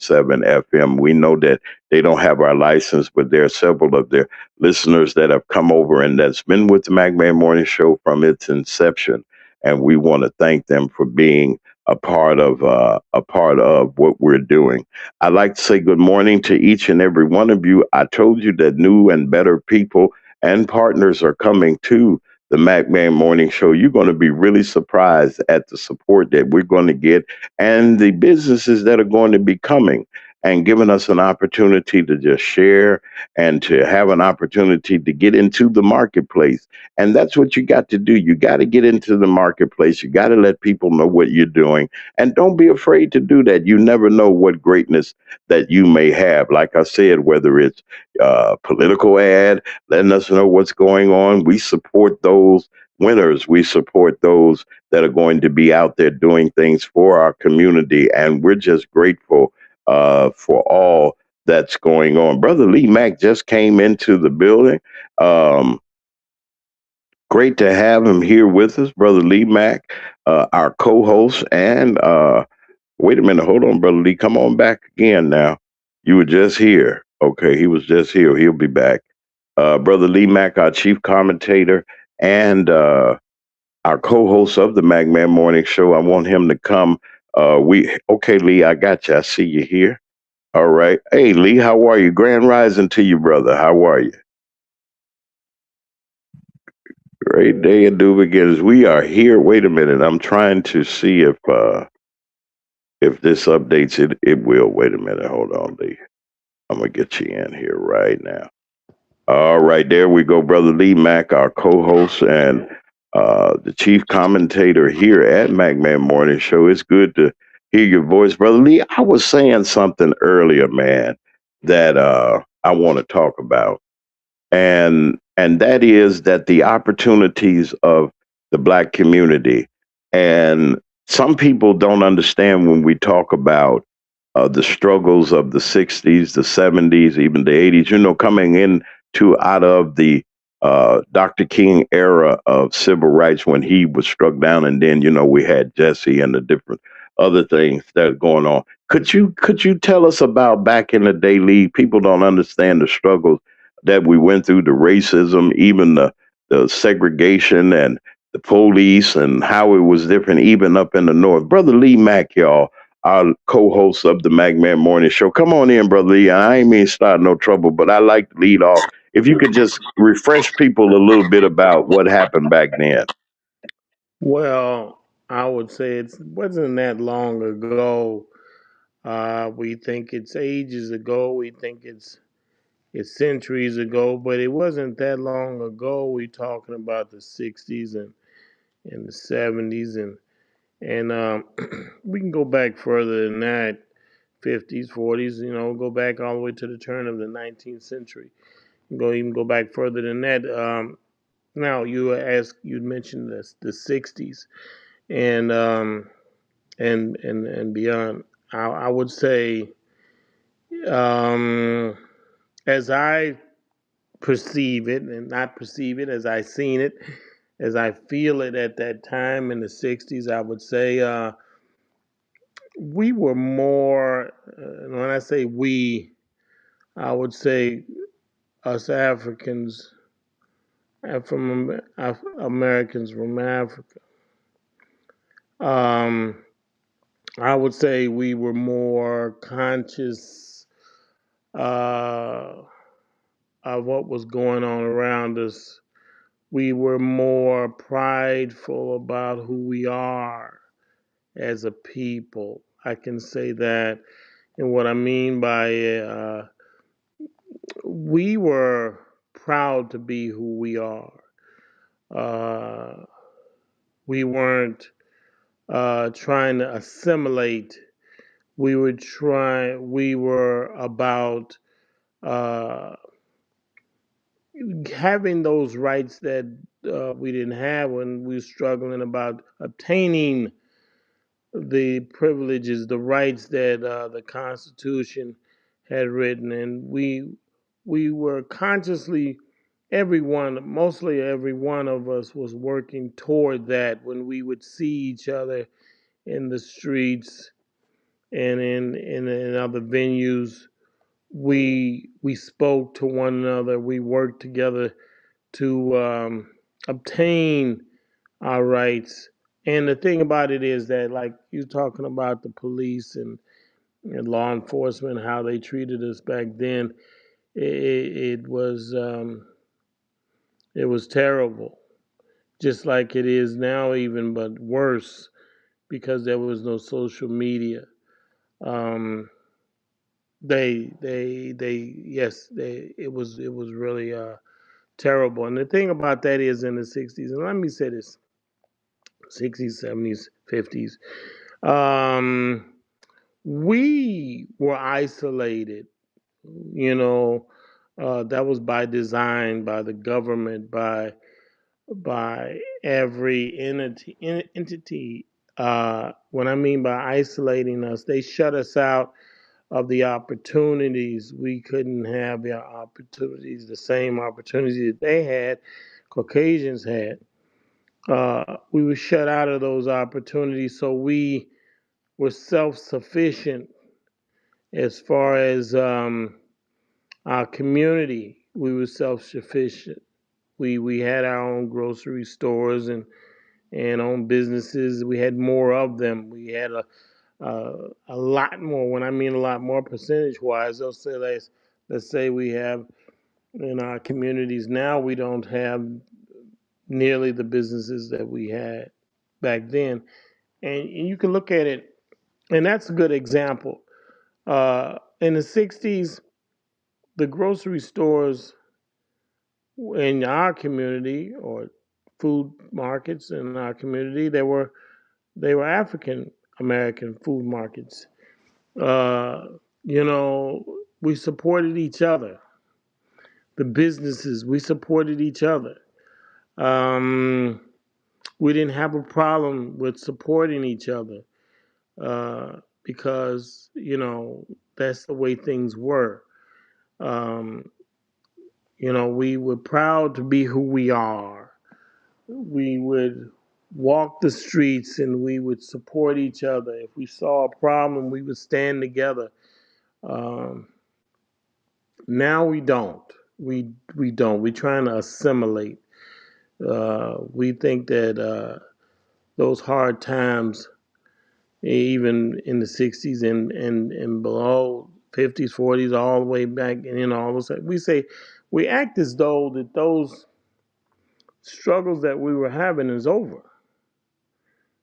FM. We know that they don't have our license, but there are several of their listeners that have come over and that's been with the Magman Morning Show from its inception. And we want to thank them for being a part of what we're doing. I'd like to say good morning to each and every one of you. I told you that new and better people and partners are coming to the Macman Morning Show. You're going to be really surprised at the support that we're going to get and the businesses that are going to be coming and giving us an opportunity to just share and to have an opportunity to get into the marketplace. And that's what you got to do. You got to get into the marketplace. You got to let people know what you're doing. And don't be afraid to do that. You never know what greatness that you may have. Like I said, whether it's political ad, letting us know what's going on, we support those winners. We support those that are going to be out there doing things for our community. And we're just grateful for all that's going on. Brother Lee Mack just came into the building. Um, Great to have him here with us, Brother Lee Mack, our co-host. And wait a minute, hold on, Brother Lee, come on back again now. You were just here. Okay, he was just here. He'll be back. Brother Lee Mack, our chief commentator and our co-host of the Magman Morning Show. I want him to come. We okay, Lee, I got you. I see you here. All right. Hey, Lee, how are you? Grand rising to you, brother. How are you? Great day and do begins. We are here. Wait a minute. I'm trying to see if this updates it. It will. Wait a minute. Hold on, Lee. I'm gonna get you in here right now. All right, there we go, Brother Lee Mack, our co-host and the chief commentator here at Macman Morning Show. It's good to hear your voice, Brother Lee. I was saying something earlier, man, that I want to talk about, and that is that the opportunities of the black community, and some people don't understand when we talk about the struggles of the 60s, the 70s, even the 80s, coming in to out of the Dr. King era of civil rights when he was struck down, and then we had Jesse and the different other things that are going on. Could you tell us about back in the day, Lee? People don't understand the struggles that we went through, the racism, even the segregation and the police, and how it was different even up in the north. Brother Lee Mack, y'all, our co-host of the Magman Morning Show. Come on in, Brother Lee. I ain't mean to start no trouble, but I like to lead off. If you could just refresh people a little bit about what happened back then. Well, I would say it wasn't that long ago. We think it's ages ago. We think it's centuries ago, but it wasn't that long ago. We talking about the '60s and the '70s, and we can go back further than that, '50s, '40s. Go back all the way to the turn of the 19th century. Go back further than that. Now you mentioned the '60s and and beyond. I would say, as I perceive it and not perceive it as I seen it, as I feel it at that time in the 60s. I would say we were more, when I say we, I would say us Africans, Americans from Africa. Um, I would say we were more conscious uh, of what was going on around us. We were more prideful about who we are as a people. I can say that. And what I mean by it, we were proud to be who we are. Uh, we weren't trying to assimilate. We were about uh, having those rights that we didn't have when we were struggling about obtaining the privileges, the rights that the Constitution had written, and we were consciously, mostly every one of us was working toward that when we would see each other in the streets and in other venues. We spoke to one another. We worked together to obtain our rights. And the thing about it is that, like you talking about the police and law enforcement, how they treated us back then, it was terrible, just like it is now, even but worse because there was no social media. Um, yes, it was really terrible. And the thing about that is in the 60s, and let me say this, 60s, 70s, 50s, um, we were isolated, you know, that was by design, by the government, by every entity. What I mean by isolating us, they shut us out of the opportunities. We couldn't have the opportunities, the same opportunities that they had, Caucasians had. We were shut out of those opportunities, so we were self-sufficient as far as our community. We were self-sufficient. We had our own grocery stores and own businesses. We had more of them. We had a lot more. When I mean a lot more, percentage wise, they'll say let's say we have in our communities now, we don't have nearly the businesses that we had back then. And you can look at it, and that's a good example. In the 60s, the grocery stores in our community, or food markets in our community, they were African American food markets. Uh, you know, we supported each other. The businesses, we supported each other. Um, we didn't have a problem with supporting each other because, that's the way things were. Um, we were proud to be who we are. We would walk the streets and we would support each other. If we saw a problem, we would stand together. Um, Now we don't. We don't. We're trying to assimilate. We think that those hard times, even in the 60s and below, 50s, 40s, all the way back, and all those, we act as though that those struggles that we were having is over.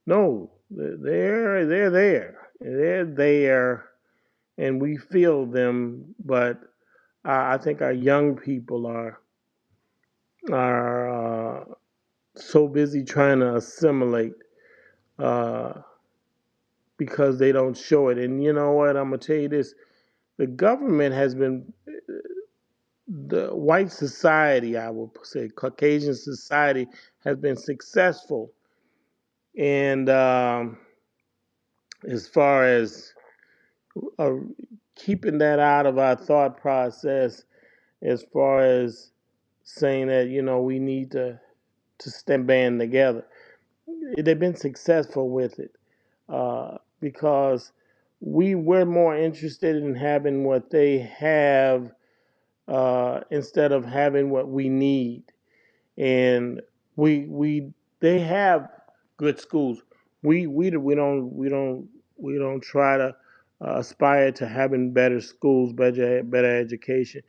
No, they're there. They're there, and we feel them. But I think our young people are so busy trying to assimilate uh, because they don't show it. And you know what? I'm gonna tell you this: the government has been, the white society, I would say, Caucasian society, has been successful, and as far as uh, keeping that out of our thought process, as far as saying that we need to stand band together. They've been successful with it because we're more interested in having what they have instead of having what we need. And we they have good schools. We don't try to aspire to having better schools, better education,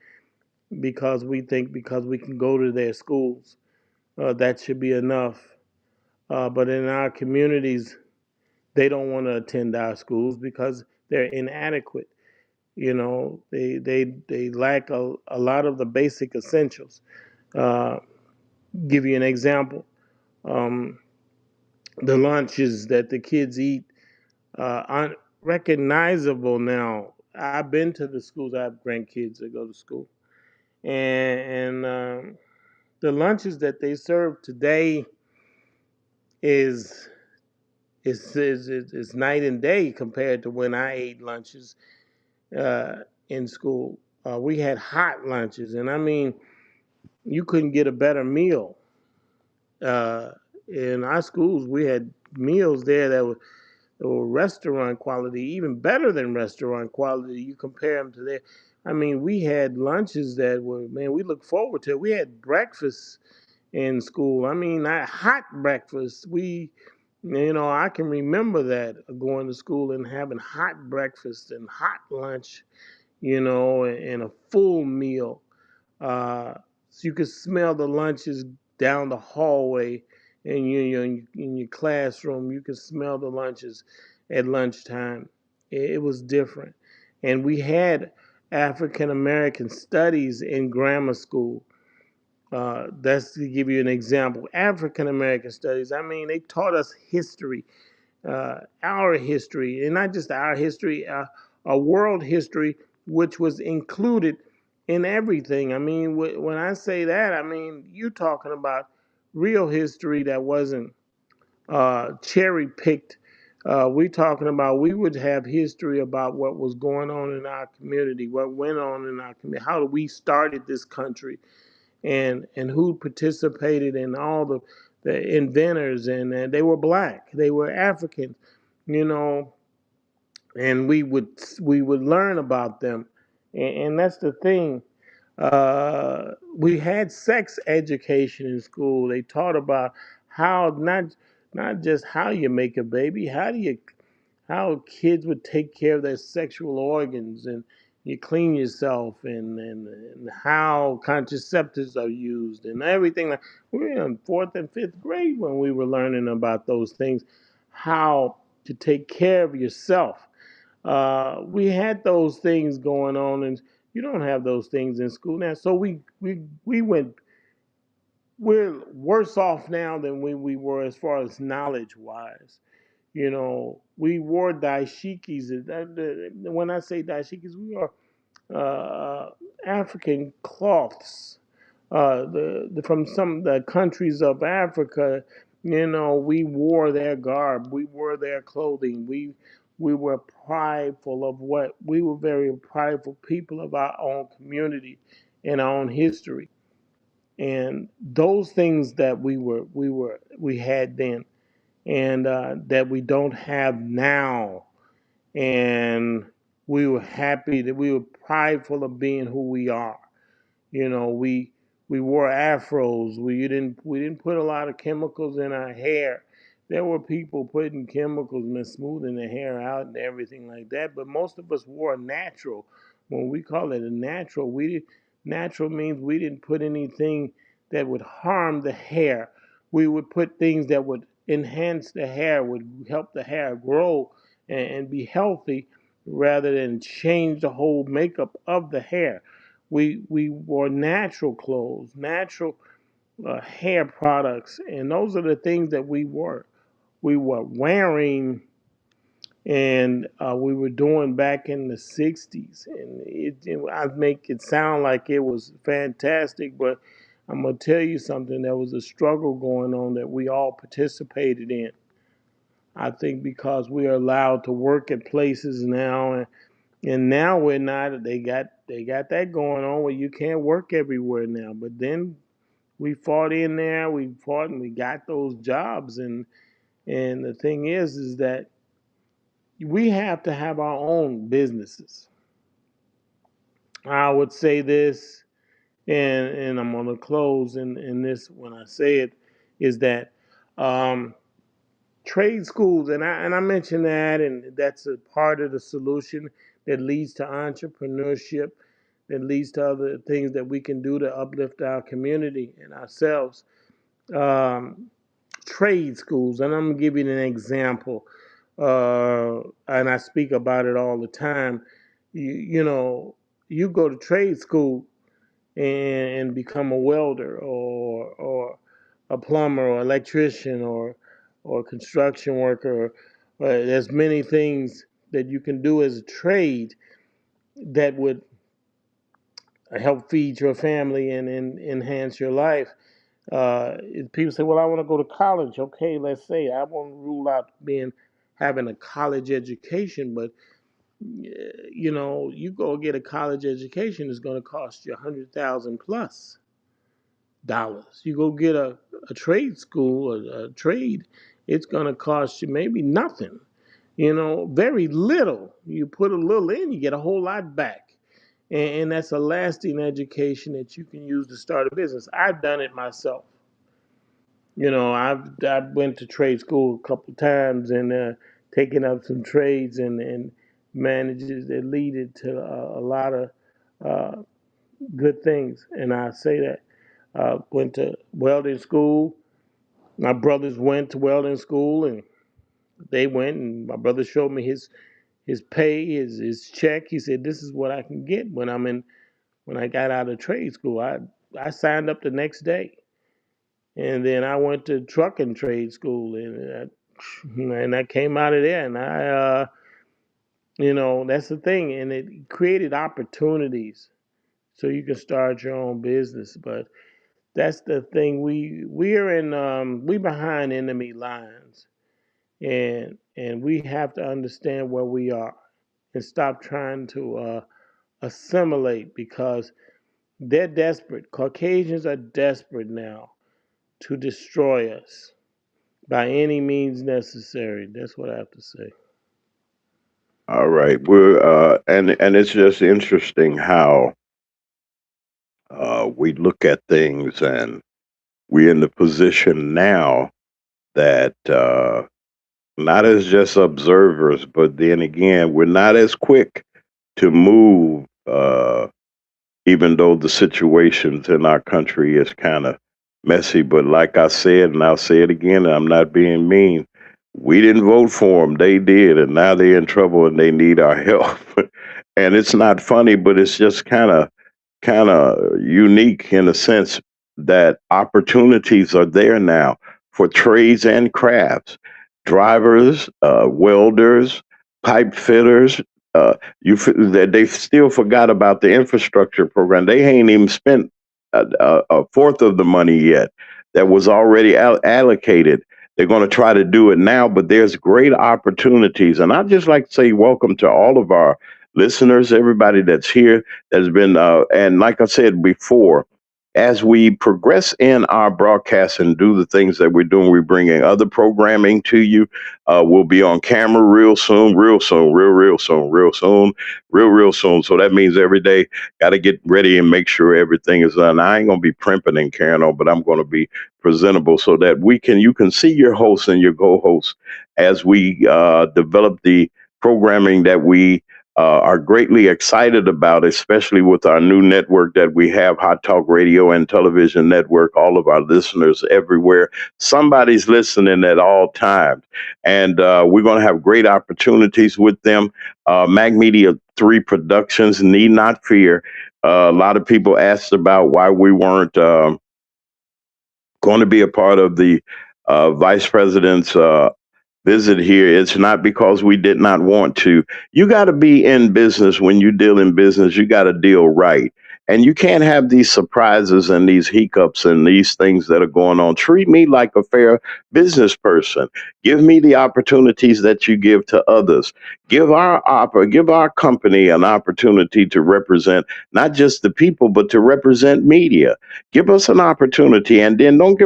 because we think because we can go to their schools that should be enough. But in our communities, they don't want to attend our schools because they're inadequate. They lack a lot of the basic essentials. Uh, give you an example. Um, the lunches that the kids eat aren't recognizable now. I've been to the schools. I have grandkids that go to school, and the lunches that they serve today is is night and day compared to when I ate lunches uh, in school. We had hot lunches, and I mean, you couldn't get a better meal. Uh, in our schools, we had meals there that were restaurant quality, even better than restaurant quality. You compare them to there. I mean, we had lunches that were, man, we look forward to. We had breakfast in school. I mean, hot breakfast. I can remember that going to school and having hot breakfast and hot lunch, and a full meal. Uh, so you could smell the lunches down the hallway in your classroom. You could smell the lunches at lunchtime. It was different. And we had African American studies in grammar school. That's to give you an example. African American studies, I mean, they taught us history, our history, and not just our history, a world history, which was included in everything. I mean, when I say that, I mean, you're talking about real history that wasn't cherry picked. We talking about we would have history about what was going on in our community, what went on in our community, how we started this country, and who participated in all the inventors, and they were black, they were African, you know, and we would learn about them, and that's the thing. We had sex education in school. They taught about how not just how you make a baby, how kids would take care of their sexual organs, and you clean yourself, and how contraceptives are used and everything. We were in fourth and fifth grade when we were learning about those things, how to take care of yourself. We had those things going on, and you don't have those things in school now. So we're worse off now than we were as far as knowledge wise. We wore dashikis. When I say dashikis, we are African cloths. From some of the countries of Africa, we wore their garb, we wore their clothing. We were prideful of what we were very prideful people of our own community and our own history, and those things that we had then, and that we don't have now. And we were happy that we were prideful of being who we are. We wore afros. We didn't put a lot of chemicals in our hair. There were people putting chemicals and smoothing their hair out and everything like that. But most of us wore natural. When we call it a natural, natural means we didn't put anything that would harm the hair. We would put things that would enhance the hair, would help the hair grow and be healthy, rather than change the whole makeup of the hair. We wore natural clothes, natural hair products, and those are the things that we were wearing, and we were doing back in the '60s. And I make it sound like it was fantastic, but I'm gonna tell you something. There was a struggle going on that we all participated in. I think because we are allowed to work at places now, and now we're not. They got that going on where you can't work everywhere now. But then We fought in there. We fought and we got those jobs. And the thing is that we have to have our own businesses. I would say this, and I'm gonna close in this when I say it, is that um, trade schools, and I mentioned that, and that's a part of the solution that leads to entrepreneurship, that leads to other things that we can do to uplift our community and ourselves. Um, Trade schools, and I'm gonna give you an example, and I speak about it all the time. You know, you go to trade school and become a welder or a plumber or electrician or construction worker. There's many things that you can do as a trade that would help feed your family and enhance your life. People say, "Well, I want to go to college." Okay, let's say I won't rule out having a college education, but you go get a college education, it's going to cost you $100,000 plus. You go get a trade school, a trade, it's going to cost you maybe nothing. Very little. You put a little in, you get a whole lot back. And that's a lasting education that you can use to start a business. I've done it myself. I went to trade school a couple times and taken up some trades and manages that leaded to a lot of uh, good things. And I say that went to welding school. My brothers went to welding school, and they went. And my brother showed me his pay, his check. He said, "This is what I can get when I got out of trade school." I signed up the next day. And then I went to trucking trade school, and I came out of there, and that's the thing, and it created opportunities so you can start your own business. But that's the thing, we behind enemy lines, and we have to understand where we are and stop trying to assimilate because they're desperate. Caucasians are desperate now to destroy us by any means necessary. That's what I have to say. All right. We're and it's just interesting how we look at things, and we're in the position now that not as just observers, but then again, we're not as quick to move, even though the situations in our country is kind of messy. But like I said, and I'll say it again, and I'm not being mean. We didn't vote for them; they did, and now they're in trouble and they need our help. And it's not funny, but it's just kind of unique in a sense that opportunities are there now for trades and crafts, drivers, welders, pipe fitters. That they still forgot about the infrastructure program. They ain't even spent a fourth of the money yet that was already allocated. They're going to try to do it now, but there's great opportunities. And I'd just like to say welcome to all of our listeners, everybody that's here has been, and like I said before, as we progress in our broadcast and do the things that we're doing, we're bringing other programming to you. We'll be on camera real soon, real soon, real soon, real soon, real soon. So that means every day, got to get ready and make sure everything is done. I ain't going to be primping and carrying on, but I'm going to be presentable so that you can see your hosts and your co-hosts as we develop the programming that we are greatly excited about, especially with our new network that we have, Hot Talk Radio and Television Network, all of our listeners everywhere. Somebody's listening at all times. And we're going to have great opportunities with them. Mack Media 3 Productions, need not fear. A lot of people asked about why we weren't going to be a part of the vice president's visit here. It's not because we did not want to. You got to be in business. When you deal in business, you got to deal right. And you can't have these surprises and these hiccups and these things that are going on. Treat me like a fair business person. Give me the opportunities that you give to others. Give our company an opportunity to represent not just the people, but to represent media. Give us an opportunity, and then don't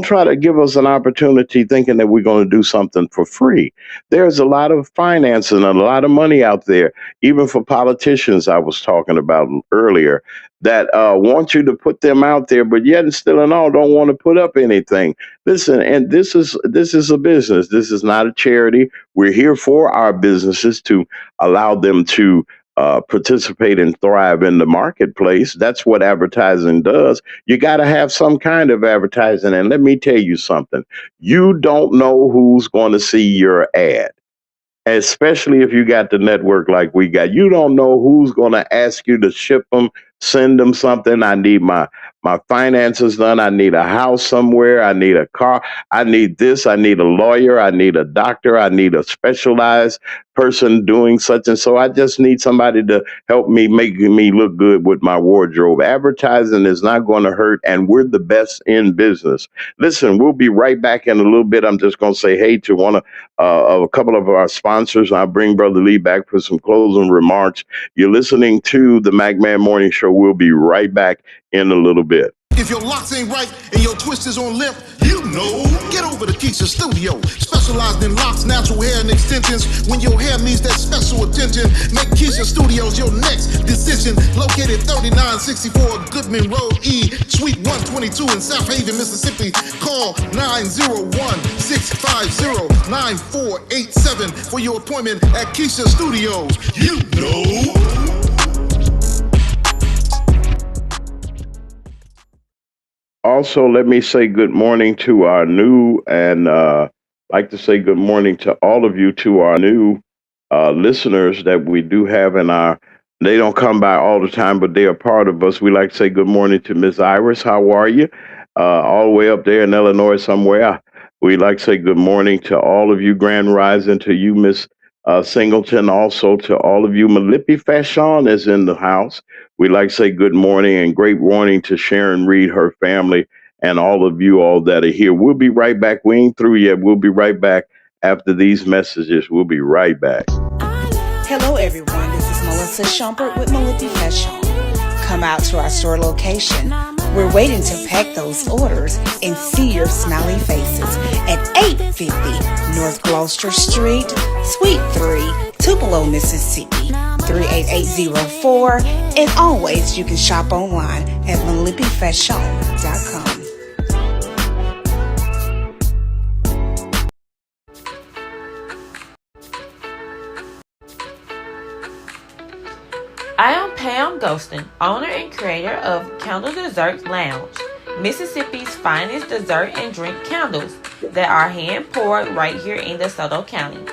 try to give us an opportunity thinking that we're going to do something for free. There's a lot of finance and a lot of money out there, even for politicians I was talking about earlier, that want you to put them out there, but yet and still and all don't want to put up anything. Listen, and this is a business. This is not a charity. We're here for our businesses to allow them to participate and thrive in the marketplace. That's what advertising does. You got to have some kind of advertising. And let me tell you something. You don't know who's going to see your ad, especially if you got the network like we got. You don't know who's going to ask you to ship them, send them something. I need my finances done. I need a house somewhere. I need a car. I need this. I need a lawyer. I need a doctor. I need a specialized person doing such and so. I just need somebody to help me make me look good with my wardrobe. Advertising is not going to hurt, and we're the best in business. Listen, we'll be right back in a little bit. I'm just going to say hey to a couple of our sponsors. I'll bring Brother Lee back for some closing remarks. You're listening to the Mack Man Morning Show. We'll be right back in a little bit. If your locks ain't right and your twist is on limp, you know, get over to Keisha Studio. Specialized in locks, natural hair, and extensions. When your hair needs that special attention, make Keisha Studios your next decision. Located 3964 Goodman Road E, Suite 122 in South Haven, Mississippi. Call 901-650-9487 for your appointment at Keisha Studios. You know. Also, let me say good morning to our new and like to say good morning to all of you, to our new listeners that we do have in our. They don't come by all the time, but they are part of us. We like to say good morning to Miss Iris. How are you? All the way up there in Illinois somewhere. We like to say good morning to all of you, Grand Rising, to you, Miss Singleton, also to all of you. Malipi Fashion is in the house. We like to say good morning and great morning to Sharon Reed, her family, and all of you all that are here. We'll be right back. We ain't through yet. We'll be right back after these messages. We'll be right back. Hello, everyone. This is Melissa Schumpert with Malipi Fashion. Come out to our store location. We're waiting to pack those orders and see your smiley faces at 850 North Gloucester Street, Suite 3, Tupelo, Mississippi, 38804. And always, you can shop online at malipifashion.com. I am Pam Ghostin, owner and creator of Candle Dessert Lounge, Mississippi's finest dessert and drink candles that are hand poured right here in DeSoto County.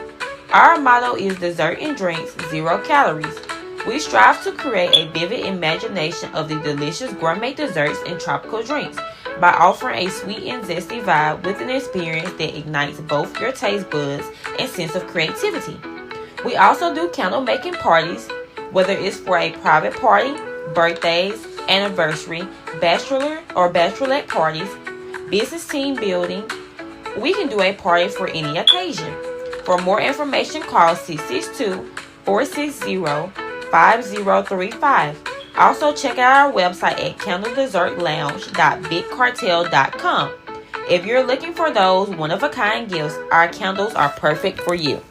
Our motto is dessert and drinks, 0 calories. We strive to create a vivid imagination of the delicious gourmet desserts and tropical drinks by offering a sweet and zesty vibe with an experience that ignites both your taste buds and sense of creativity. We also do candle making parties, whether it's for a private party, birthdays, anniversary, bachelor or bachelorette parties, business team building. We can do a party for any occasion. For more information, call 662-460-5035. Also, check out our website at candledessertlounge.bigcartel.com. If you're looking for those one-of-a-kind gifts, our candles are perfect for you.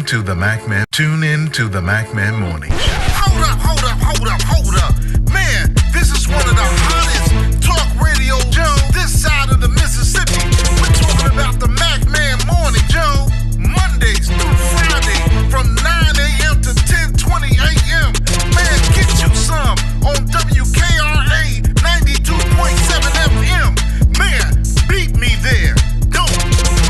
to the Mac Man. Tune in to the Mac Man Morning Show. Hold up. Man, this is one of the hottest talk radio shows this side of the Mississippi. We're talking about the Mac Man Morning Show. Mondays through Friday from 9 a.m. to 10:20 a.m. Man, get you some on WKRA 92.7 FM. Man, beat me there. Don't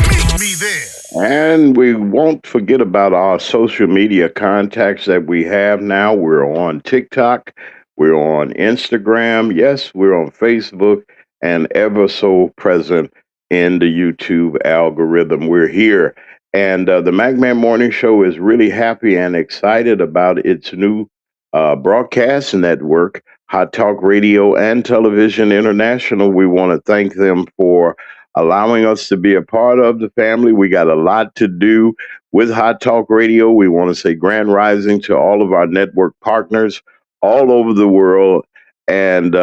meet me there. And we won't forget about our social media contacts that we have now. We're on TikTok, we're on Instagram, yes, we're on Facebook, and ever so present in the YouTube algorithm. We're here. And the MacMan Morning Show is really happy and excited about its new broadcast network, Hot Talk Radio and Television International. We want to thank them for allowing us to be a part of the family. We got a lot to do with Hot Talk Radio. We want to say grand rising to all of our network partners all over the world, and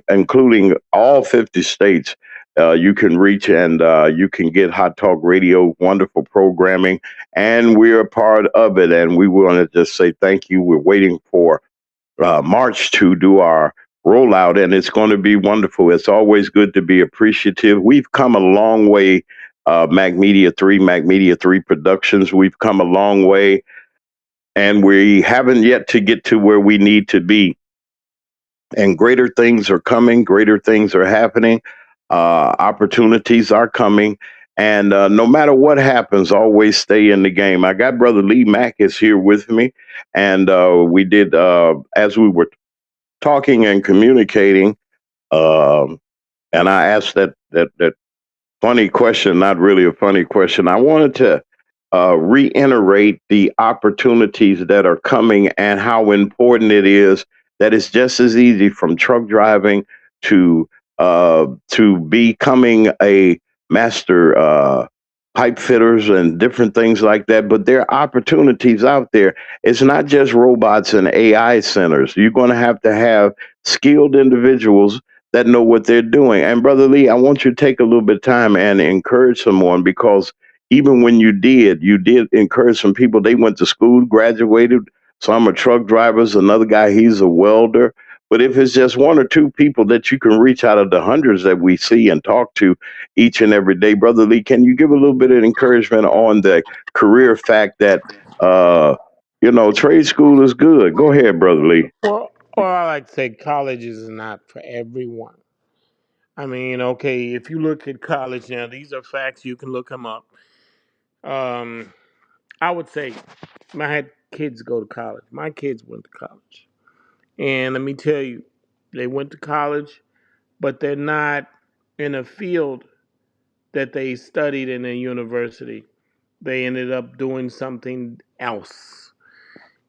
including all 50 states. You can reach and you can get Hot Talk Radio, wonderful programming, and we're a part of it. And we want to just say thank you. We're waiting for March to do our rollout, and it's going to be wonderful. It's always good to be appreciative. We've come a long way. Mac Media 3 Productions, we've come a long way, and we haven't yet to get to where we need to be. And greater things are coming, greater things are happening, opportunities are coming. And no matter what happens, always stay in the game. I got Brother Lee Mack is here with me, and we did, as we were talking and communicating, um, and I asked that funny question, not really a funny question. I wanted to reiterate the opportunities that are coming and how important it is that it's just as easy from truck driving to becoming a master pipe fitters and different things like that. But there are opportunities out there. It's not just robots and AI centers. You're going to have skilled individuals that know what they're doing. And Brother Lee, I want you to take a little bit of time and encourage someone, because even when you did encourage some people. They went to school, graduated. Some are truck drivers. Another guy, he's a welder. But if it's just one or two people that you can reach out of the hundreds that we see and talk to each and every day, Brother Lee, can you give a little bit of encouragement on the career fact that, trade school is good? Go ahead, Brother Lee. Well, I like to say college is not for everyone. I mean, okay, if you look at college now, these are facts. You can look them up. Um, I would say I had kids go to college. My kids went to college. And let me tell you, they went to college, but they're not in a field that they studied in a university. They ended up doing something else.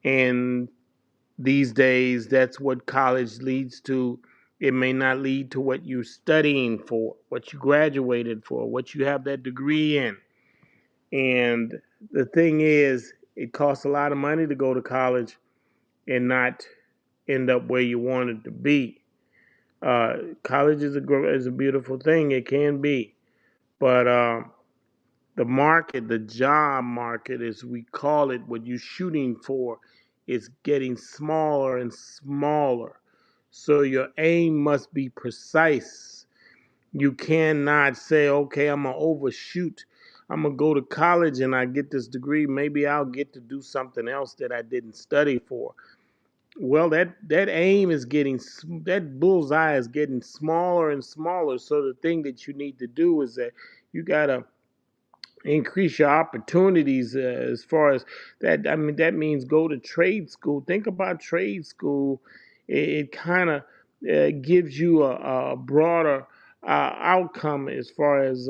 And these days, that's what college leads to. It may not lead to what you're studying for, what you graduated for, what you have that degree in. And the thing is, it costs a lot of money to go to college and not end up where you wanted to be. College is a beautiful thing. It can be, but the market, the job market, as we call it, what you're shooting for, is getting smaller and smaller. So your aim must be precise. You cannot say, okay, I'm going to overshoot. I'm going to go to college and I get this degree. Maybe I'll get to do something else that I didn't study for. Well, that aim is that bullseye is getting smaller and smaller. So the thing that you need to do is that you got to increase your opportunities as far as that. I mean, that means go to trade school. Think about trade school. It kind of gives you a broader outcome as far as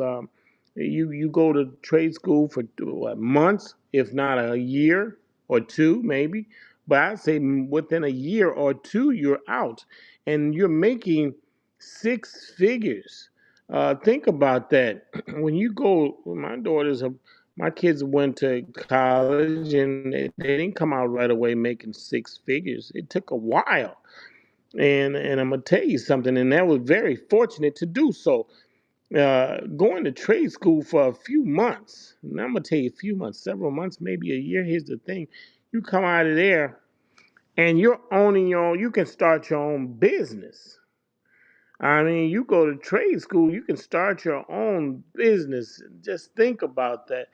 you go to trade school for what, months, if not a year or two, maybe. But I'd say within a year or two, you're out and you're making six figures. Think about that. When you go, my kids went to college and they didn't come out right away making six figures. It took a while. And I'm gonna tell you something, and that was very fortunate to do so. going to trade school for a few months. And I'm gonna tell you, a few months, several months, maybe a year. Here's the thing: you come out of there and you're owning your own. You can start your own business. I mean, you go to trade school, you can start your own business. Just think about that.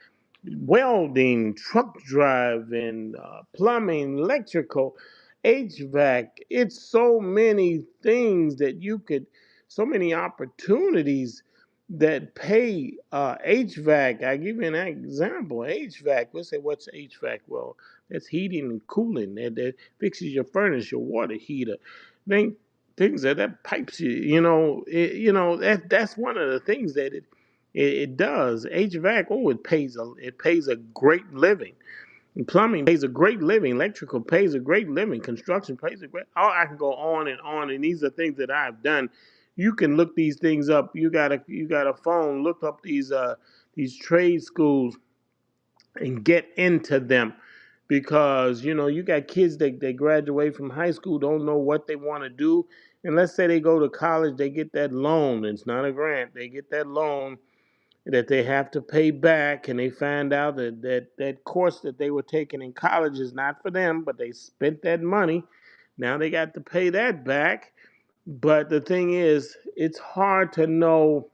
Welding, truck driving, plumbing, electrical, HVAC. It's so many things that you could, so many opportunities that pay HVAC. I give you an example. HVAC. We'll say, what's HVAC? Well, that's heating and cooling. That fixes your furnace, your water heater. Think things that pipes you. That's one of the things that it does. HVAC, it pays a great living. And plumbing pays a great living. Electrical pays a great living. Construction pays a great. Oh, I can go on, and these are things that I've done. You can look these things up. You got a phone. Look up these trade schools and get into them, because you got kids that they graduate from high school, don't know what they want to do, and let's say they go to college, they get that loan. It's not a grant. They get that loan that they have to pay back, and they find out that course that they were taking in college is not for them, but they spent that money. Now they got to pay that back. But the thing is, it's hard to know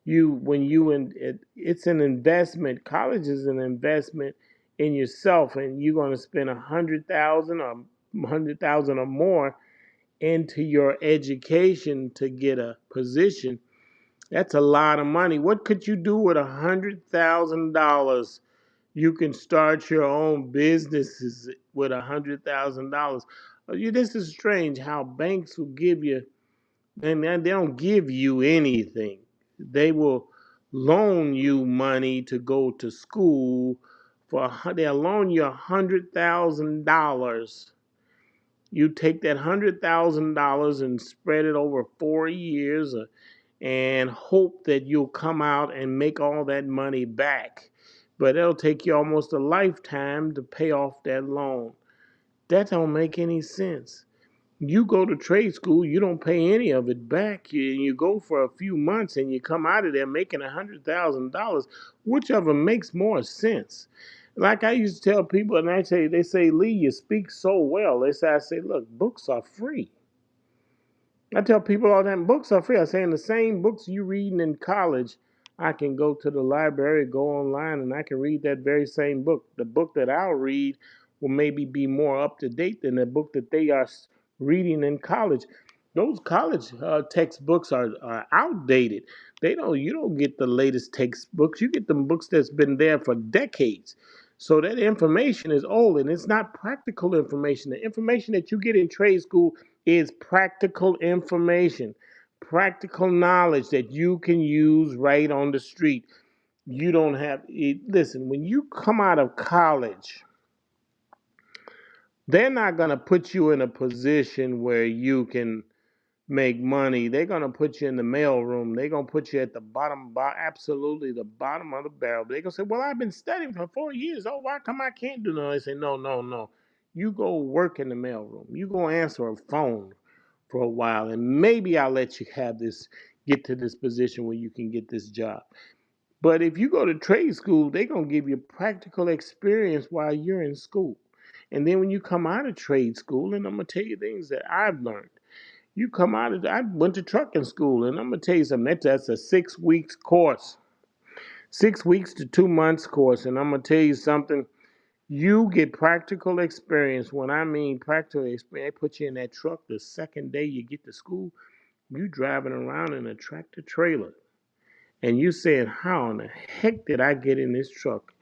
you when you in it's an investment. College is an investment in yourself, and you're going to spend 100,000 or more into your education to get a position. That's a lot of money. What could you do with $100,000? You can start your own businesses with $100,000. This is strange how banks will give you, and they don't give you anything. They will loan you money to go to school they'll loan you $100,000. You take that $100,000 and spread it over 4 years, and hope that you'll come out and make all that money back. But it'll take you almost a lifetime to pay off that loan. That don't make any sense. You go to trade school, you don't pay any of it back. You go for a few months and you come out of there making $100,000. Which of them makes more sense? Like I used to tell people, and they say, Lee, you speak so well. I say, look, books are free. I tell people all the time, books are free. I say, in the same books you reading in college, I can go to the library, go online, and I can read that very same book. The book that I'll read will maybe be more up to date than the book that they are reading in college. Those college textbooks are outdated. You don't get the latest textbooks. You get them books that's been there for decades. So that information is old, and it's not practical information. The information that you get in trade school is practical information, practical knowledge that you can use right on the street. You don't have it. Listen, when you come out of college, they're not going to put you in a position where you can make money. They're going to put you in the mail room. They're going to put you at the bottom, absolutely the bottom of the barrel. They're going to say, well, I've been studying for 4 years. Oh, why come I can't do nothing? They say, no, no, no. You go work in the mail room. You go answer a phone for a while, and maybe I'll let you get to this position where you can get this job. But if you go to trade school, they're going to give you practical experience while you're in school. And then when you come out of trade school, and I'm going to tell you things that I've learned. I went to trucking school, and I'm going to tell you something. That's a 6 weeks course, 6 weeks to 2 months course. And I'm going to tell you something. You get practical experience. When I mean practical experience, they put you in that truck the second day you get to school. You driving around in a tractor trailer, and you saying, how in the heck did I get in this truck?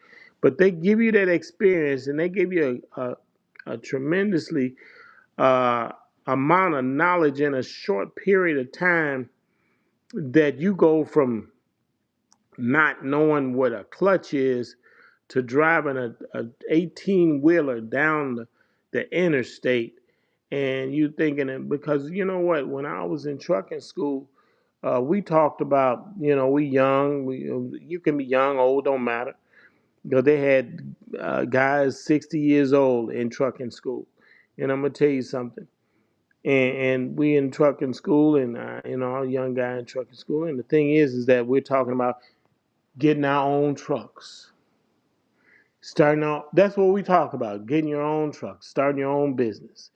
But they give you that experience, and they give you a tremendously uh, amount of knowledge in a short period of time, that you go from not knowing what a clutch is to driving a 18 wheeler down the interstate. And you thinking it, because you know what, when I was in trucking school, we talked about, we young, you can be young, old, don't matter. They had guys 60 years old in trucking school. And I'm going to tell you something. and we in trucking school, and a young guy in trucking school. And the thing is that we're talking about getting our own trucks, starting out. That's what we talk about: getting your own trucks, starting your own business.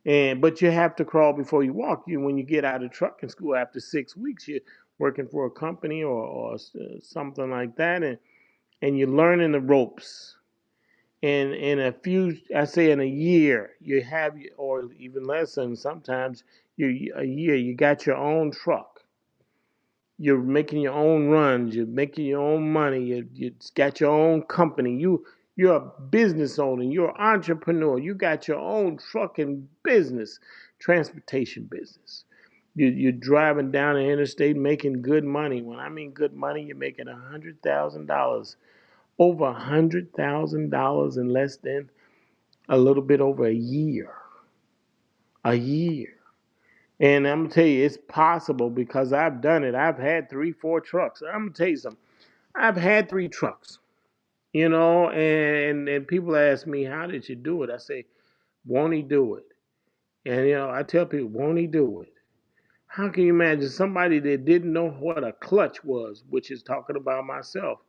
But you have to crawl before you walk. When you get out of trucking school after 6 weeks, you're working for a company or something like that, and you're learning the ropes. And in a few, I say in a year, you have, or even less than sometimes, a year, you got your own truck. You're making your own runs. You're making your own money. You got your own company. You're a business owner. You're an entrepreneur. You got your own trucking business, transportation business. You're driving down the interstate making good money. When I mean good money, you're making $100,000, over $100,000 in less than a little bit over a year. A year. And I'm gonna tell you, it's possible because I've done it. I've had 3, 4 trucks. I'm gonna tell you something. I've had 3 trucks, and people ask me, how did you do it? I say, won't he do it? And I tell people, won't he do it? How can you imagine somebody that didn't know what a clutch was, which is talking about myself,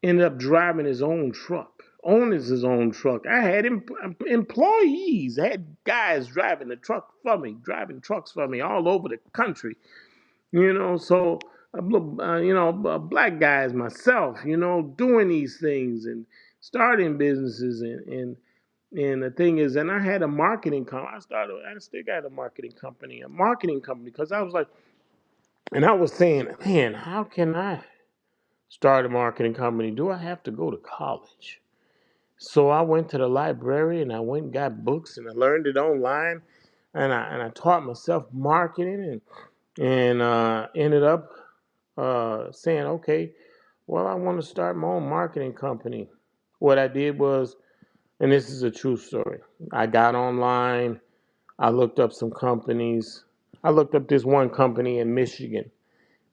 ended up driving his own truck, owns his own truck. I had employees, I had guys driving the truck for me, driving trucks for me all over the country. So black guys myself, doing these things and starting businesses and the thing is, and I had a marketing company. I still got a marketing company, because I was like, and I was saying, man, how can I start a marketing company? Do I have to go to college? So I went to the library and I went and got books and I learned it online, and I taught myself marketing and ended up saying, okay, well, I want to start my own marketing company. What I did was, and this is a true story, I got online, I looked up some companies. I looked up this one company in Michigan,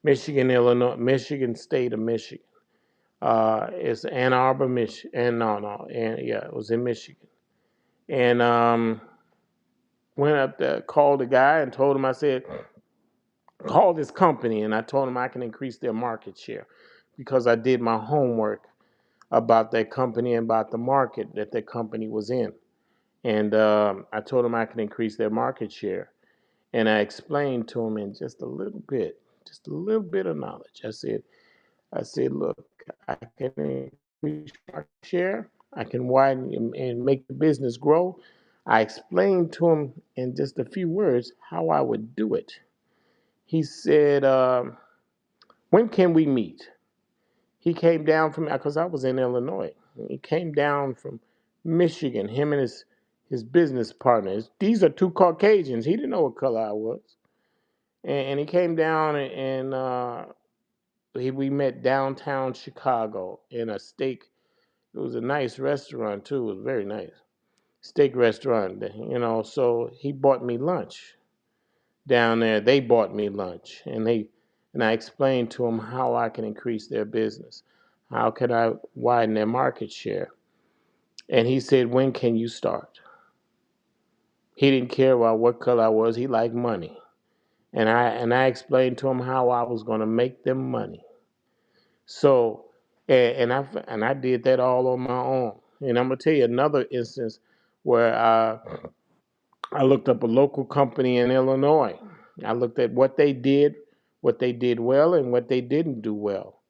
Illinois, Michigan State of Michigan. It's Ann Arbor, Michigan. And no, and yeah, it was in Michigan. And went up there, called the guy, and told him, I said, call this company, and I told him I can increase their market share because I did my homework about that company and about the market that that company was in. And I told him I can increase their market share. And I explained to him in just a little bit of knowledge. I said, look, I can increase market share. I can widen and make the business grow. I explained to him in just a few words how I would do it. He said, when can we meet? He came down from, because I was in Illinois. He came down from Michigan, him and his business partners. These are 2 Caucasians. He didn't know what color I was. And he came down we met downtown Chicago in a steak. It was a nice restaurant too. It was very nice steak restaurant. So he bought me lunch down there. They bought me lunch, and I explained to them how I can increase their business. How can I widen their market share? And he said, when can you start? He didn't care about what color I was. He liked money. And I explained to him how I was going to make them money. So, and I did that all on my own. And I'm gonna tell you another instance where I looked up a local company in Illinois. I looked at what they did well, and what they didn't do well.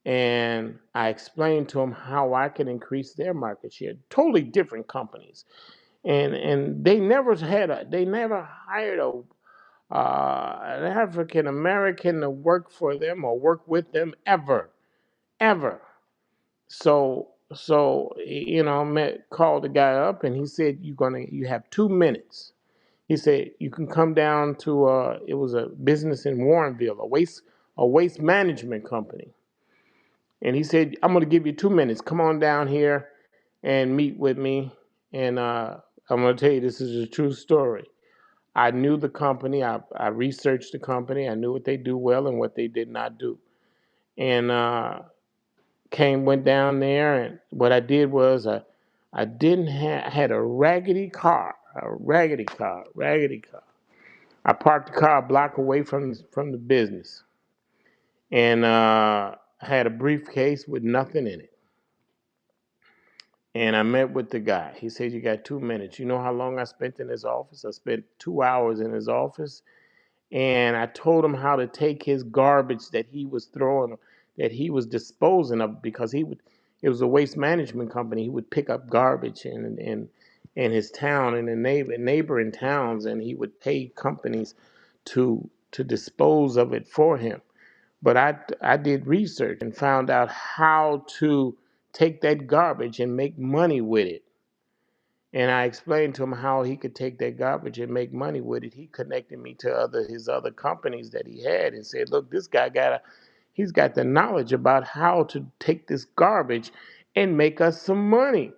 And I explained to them how I can increase their market share. Totally different companies, and they never hired an African American to work for them or work with them ever. Called the guy up and he said, you have 2 minutes. He said you can come down to it was a business in Warrenville, a waste management company. And he said, I'm gonna give you 2 minutes. Come on down here and meet with me. And I'm gonna tell you, this is a true story. I knew the company. I researched the company. I knew what they do well and what they did not do. And went down there, and what I did was I I didn't have, I had a raggedy car, raggedy car. I parked the car a block away from the business, and had a briefcase with nothing in it. And I met with the guy. He said, "You got 2 minutes." You know how long I spent in his office? I spent 2 hours in his office, and I told him how to take his garbage that he was throwing, that he was disposing of, because it was a waste management company. He would pick up garbage in his town and in neighboring towns, and he would pay companies to dispose of it for him. But I did research and found out how to take that garbage and make money with it. And I explained to him how he could take that garbage and make money with it. He connected me to his other companies that he had and said, "Look, this guy he's got the knowledge about how to take this garbage and make us some money."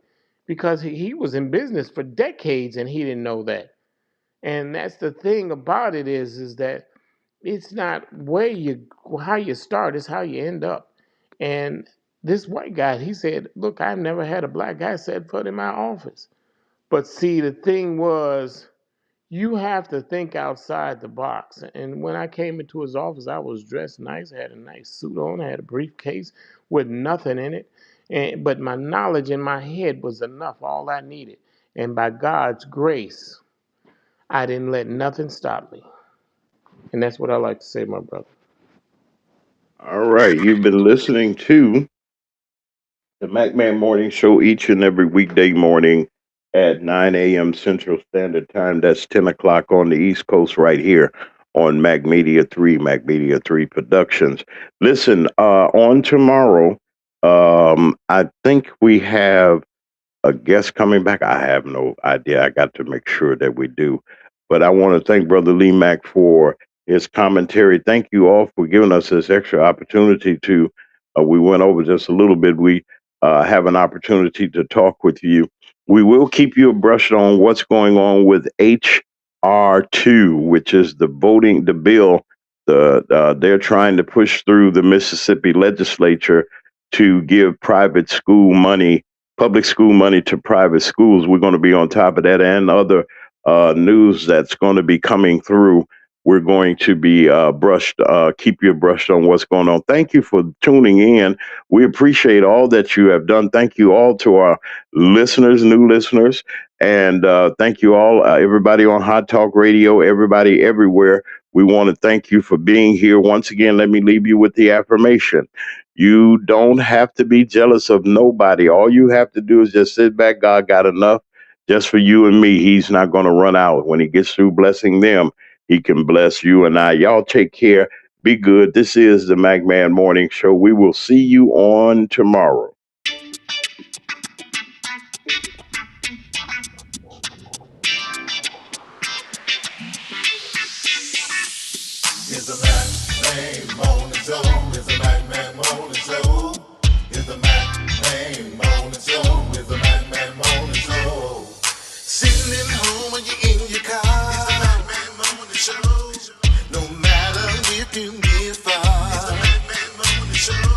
Because he was in business for decades and he didn't know that. And that's the thing about it is that it's not how you start, it's how you end up. And this white guy, he said, "Look, I've never had a black guy set foot in my office." But see, the thing was, you have to think outside the box. And when I came into his office, I was dressed nice. I had a nice suit on. I had a briefcase with nothing in it. But my knowledge in my head was enough, all I needed. And by God's grace, I didn't let nothing stop me. And that's what I like to say, my brother. All right, you've been listening to the MacMan Morning Show each and every weekday morning at 9 a.m. Central Standard Time. That's 10 o'clock on the East Coast right here on Mac Media 3, Mac Media 3 Productions. Listen, on tomorrow, I think we have a guest coming back. I have no idea. I got to make sure that we do. But I want to thank Brother Lee Mack for his commentary. Thank you all for giving us this extra opportunity to. We went over just a little bit. We have an opportunity to talk with you. We will keep you abreast on what's going on with HR2, which is the bill. They're trying to push through the Mississippi legislature to give public school money to private schools. We're going to be on top of that and other news that's going to be coming through. We're going to be keep you brushed on what's going on. Thank you for tuning in. We appreciate all that you have done. Thank you all to our listeners, new listeners, and thank you all, everybody on Hot Talk Radio, everybody everywhere. We want to thank you for being here. Once again, let me leave you with the affirmation. You don't have to be jealous of nobody. All you have to do is just sit back. God got enough just for you and me. He's not going to run out. When he gets through blessing them, he can bless you and I. Y'all take care. Be good. This is the MacMan Morning Show. We will see you on tomorrow. It's the MacMan Morning Show. It's the MacMan Morning Show. It's the MacMan Morning Show. It's the MacMan Morning Show. Sitting at home when you're in your car. It's the MacMan Morning Show. No matter if you get far. It's the MacMan Morning Show.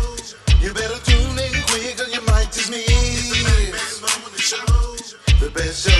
You better tune in quick or you might just miss. It's the MacMan Morning Show. The best show